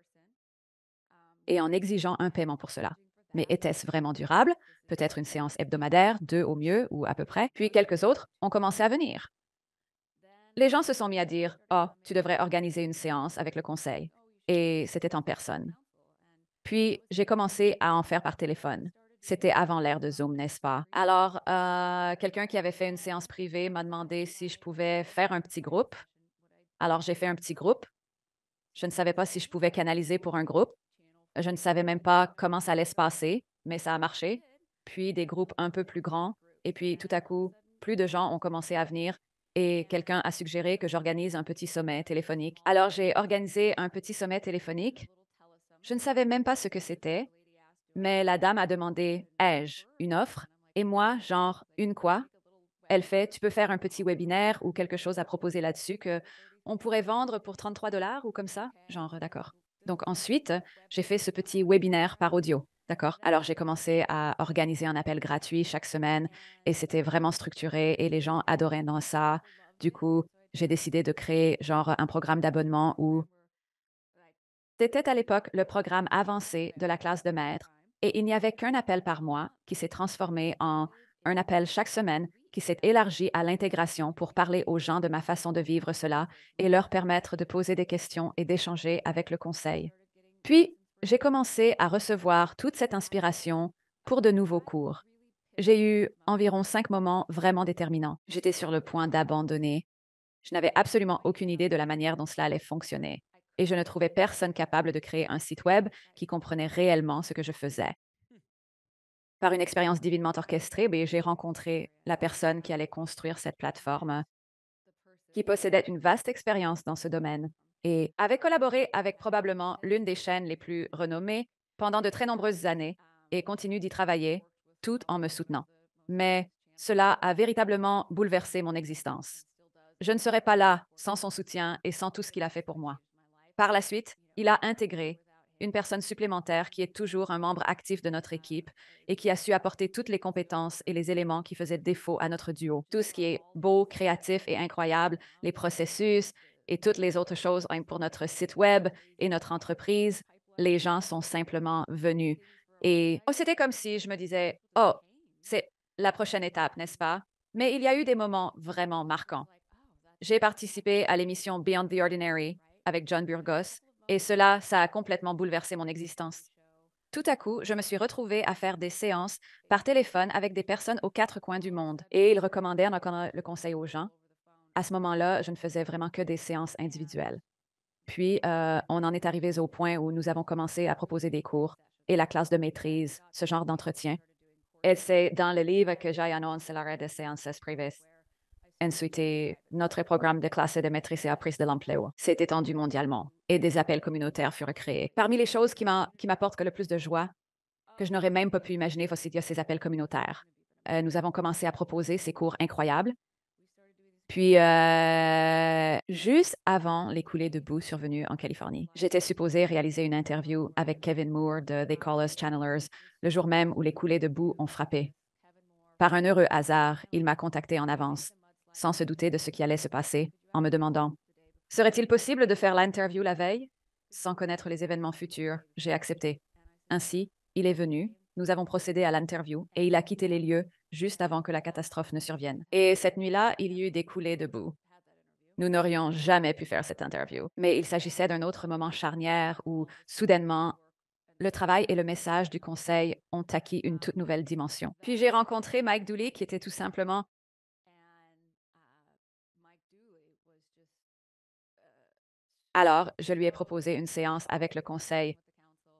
et en exigeant un paiement pour cela. Mais était-ce vraiment durable? Peut-être une séance hebdomadaire, 2 au mieux ou à peu près. Puis quelques autres ont commencé à venir. Les gens se sont mis à dire: «Ah, tu devrais organiser une séance avec le conseil» et c'était en personne. Puis j'ai commencé à en faire par téléphone. C'était avant l'ère de Zoom, n'est-ce pas? Alors, quelqu'un qui avait fait une séance privée m'a demandé si je pouvais faire un petit groupe. Alors j'ai fait un petit groupe. Je ne savais pas si je pouvais canaliser pour un groupe. Je ne savais même pas comment ça allait se passer, mais ça a marché. Puis des groupes un peu plus grands et puis tout à coup, plus de gens ont commencé à venir et quelqu'un a suggéré que j'organise un petit sommet téléphonique. Alors j'ai organisé un petit sommet téléphonique. Je ne savais même pas ce que c'était, mais la dame a demandé: «Ai-je une offre?» Et moi, genre: «Une quoi?» Elle fait: «Tu peux faire un petit webinaire ou quelque chose à proposer là-dessus que on pourrait vendre pour 33 $ ou comme ça?» Genre: «D'accord». Donc ensuite, j'ai fait ce petit webinaire par audio, d'accord? Alors j'ai commencé à organiser un appel gratuit chaque semaine et c'était vraiment structuré et les gens adoraient dans ça. Du coup, j'ai décidé de créer genre un programme d'abonnement où c'était à l'époque le programme avancé de la classe de maître et il n'y avait qu'un appel par mois qui s'est transformé en un appel chaque semaine qui s'est élargi à l'intégration pour parler aux gens de ma façon de vivre cela et leur permettre de poser des questions et d'échanger avec le conseil. Puis, j'ai commencé à recevoir toute cette inspiration pour de nouveaux cours. J'ai eu environ 5 moments vraiment déterminants. J'étais sur le point d'abandonner. Je n'avais absolument aucune idée de la manière dont cela allait fonctionner. Et je ne trouvais personne capable de créer un site web qui comprenait réellement ce que je faisais. Par une expérience divinement orchestrée, j'ai rencontré la personne qui allait construire cette plateforme, qui possédait une vaste expérience dans ce domaine et avait collaboré avec probablement l'une des chaînes les plus renommées pendant de très nombreuses années et continue d'y travailler, tout en me soutenant. Mais cela a véritablement bouleversé mon existence. Je ne serais pas là sans son soutien et sans tout ce qu'il a fait pour moi. Par la suite, il a intégré une personne supplémentaire qui est toujours un membre actif de notre équipe et qui a su apporter toutes les compétences et les éléments qui faisaient défaut à notre duo. Tout ce qui est beau, créatif et incroyable, les processus et toutes les autres choses pour notre site web et notre entreprise, les gens sont simplement venus. Et oh, c'était comme si je me disais, oh, c'est la prochaine étape, n'est-ce pas? Mais il y a eu des moments vraiment marquants. J'ai participé à l'émission Beyond the Ordinary avec John Burgos et cela, ça a complètement bouleversé mon existence. Tout à coup, je me suis retrouvée à faire des séances par téléphone avec des personnes aux 4 coins du monde et ils recommandaient le conseil aux gens. À ce moment-là, je ne faisais vraiment que des séances individuelles. Puis, on en est arrivé au point où nous avons commencé à proposer des cours et la classe de maîtrise, ce genre d'entretien. Et c'est dans le livre que j'ai annoncé l'arrêt des séances privées. Ensuite, notre programme de classe de maîtrise et apprise de l'emploi s'est étendu mondialement et des appels communautaires furent créés. Parmi les choses qui m'apportent le plus de joie, que je n'aurais même pas pu imaginer fossile y a ces appels communautaires. Nous avons commencé à proposer ces cours incroyables. Puis, juste avant les coulées de boue survenues en Californie, j'étais supposée réaliser une interview avec Kevin Moore de They Call Us Channelers le jour même où les coulées de boue ont frappé. Par un heureux hasard, il m'a contacté en avance, sans se douter de ce qui allait se passer, en me demandant: serait-il possible de faire l'interview la veille? Sans connaître les événements futurs, j'ai accepté. Ainsi, il est venu, nous avons procédé à l'interview et il a quitté les lieux juste avant que la catastrophe ne survienne. Et cette nuit-là, il y eut des coulées de boue. Nous n'aurions jamais pu faire cette interview, mais il s'agissait d'un autre moment charnière où, soudainement, Le travail et le message du conseil ont acquis une toute nouvelle dimension. Puis j'ai rencontré Mike Dooley, qui était tout simplement... Alors, je lui ai proposé une séance avec le conseil.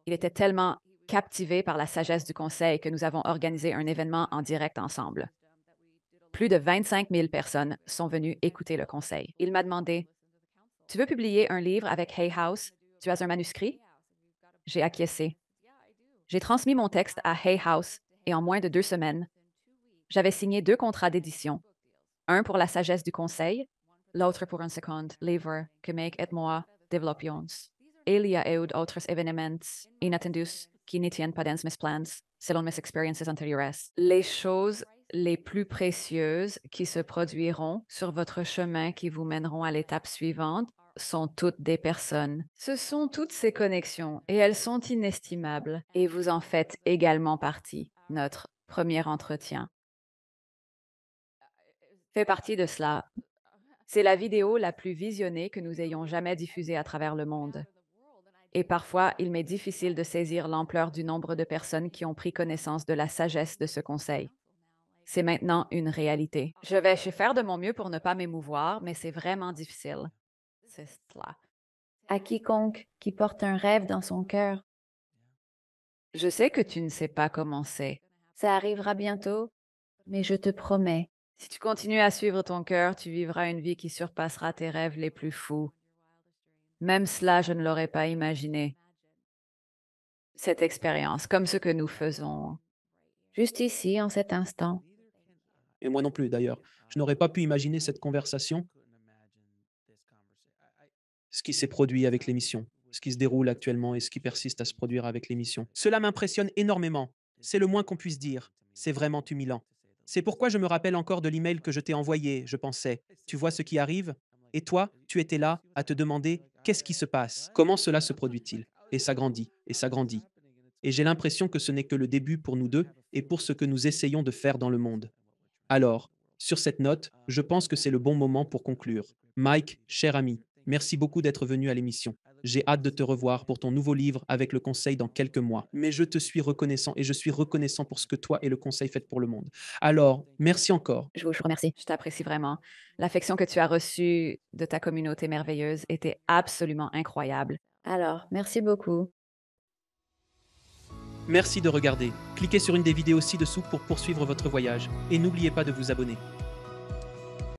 Il était tellement captivé par la sagesse du conseil que nous avons organisé un événement en direct ensemble. Plus de 25 000 personnes sont venues écouter le conseil. Il m'a demandé: tu veux publier un livre avec Hay House? Tu as un manuscrit? J'ai acquiescé. J'ai transmis mon texte à Hay House et en moins de 2 semaines, j'avais signé 2 contrats d'édition, un pour la sagesse du conseil, l'autre pour un second livre que Meg et moi développions. Il y a eu d'autres événements inattendus qui ne tiennent pas dans mes plans, selon mes expériences antérieures. Les choses les plus précieuses qui se produiront sur votre chemin qui vous mèneront à l'étape suivante sont toutes des personnes. Ce sont toutes ces connexions et elles sont inestimables et vous en faites également partie. Notre premier entretien fait partie de cela. C'est la vidéo la plus visionnée que nous ayons jamais diffusée à travers le monde. Et parfois, il m'est difficile de saisir l'ampleur du nombre de personnes qui ont pris connaissance de la sagesse de ce conseil. C'est maintenant une réalité. Je vais faire de mon mieux pour ne pas m'émouvoir, mais c'est vraiment difficile. C'est cela. À quiconque qui porte un rêve dans son cœur. Je sais que tu ne sais pas comment c'est. Ça arrivera bientôt, mais je te promets. Si tu continues à suivre ton cœur, tu vivras une vie qui surpassera tes rêves les plus fous. Même cela, je ne l'aurais pas imaginé. Cette expérience, comme ce que nous faisons. Juste ici, en cet instant. Et moi non plus, d'ailleurs. Je n'aurais pas pu imaginer cette conversation, ce qui s'est produit avec l'émission, ce qui se déroule actuellement et ce qui persiste à se produire avec l'émission. Cela m'impressionne énormément. C'est le moins qu'on puisse dire. C'est vraiment humiliant. C'est pourquoi je me rappelle encore de l'email que je t'ai envoyé. Je pensais, tu vois ce qui arrive? Et toi, tu étais là à te demander qu'est-ce qui se passe? Comment cela se produit-il? Et ça grandit, et ça grandit. Et j'ai l'impression que ce n'est que le début pour nous deux et pour ce que nous essayons de faire dans le monde. Alors, sur cette note, je pense que c'est le bon moment pour conclure. Mike, cher ami, merci beaucoup d'être venu à l'émission. J'ai hâte de te revoir pour ton nouveau livre avec le conseil dans quelques mois. Mais je te suis reconnaissant et je suis reconnaissant pour ce que toi et le conseil faites pour le monde. Alors, merci encore. Je vous remercie. Je t'apprécie vraiment. L'affection que tu as reçue de ta communauté merveilleuse était absolument incroyable. Alors, merci beaucoup. Merci de regarder. Cliquez sur une des vidéos ci-dessous pour poursuivre votre voyage et n'oubliez pas de vous abonner.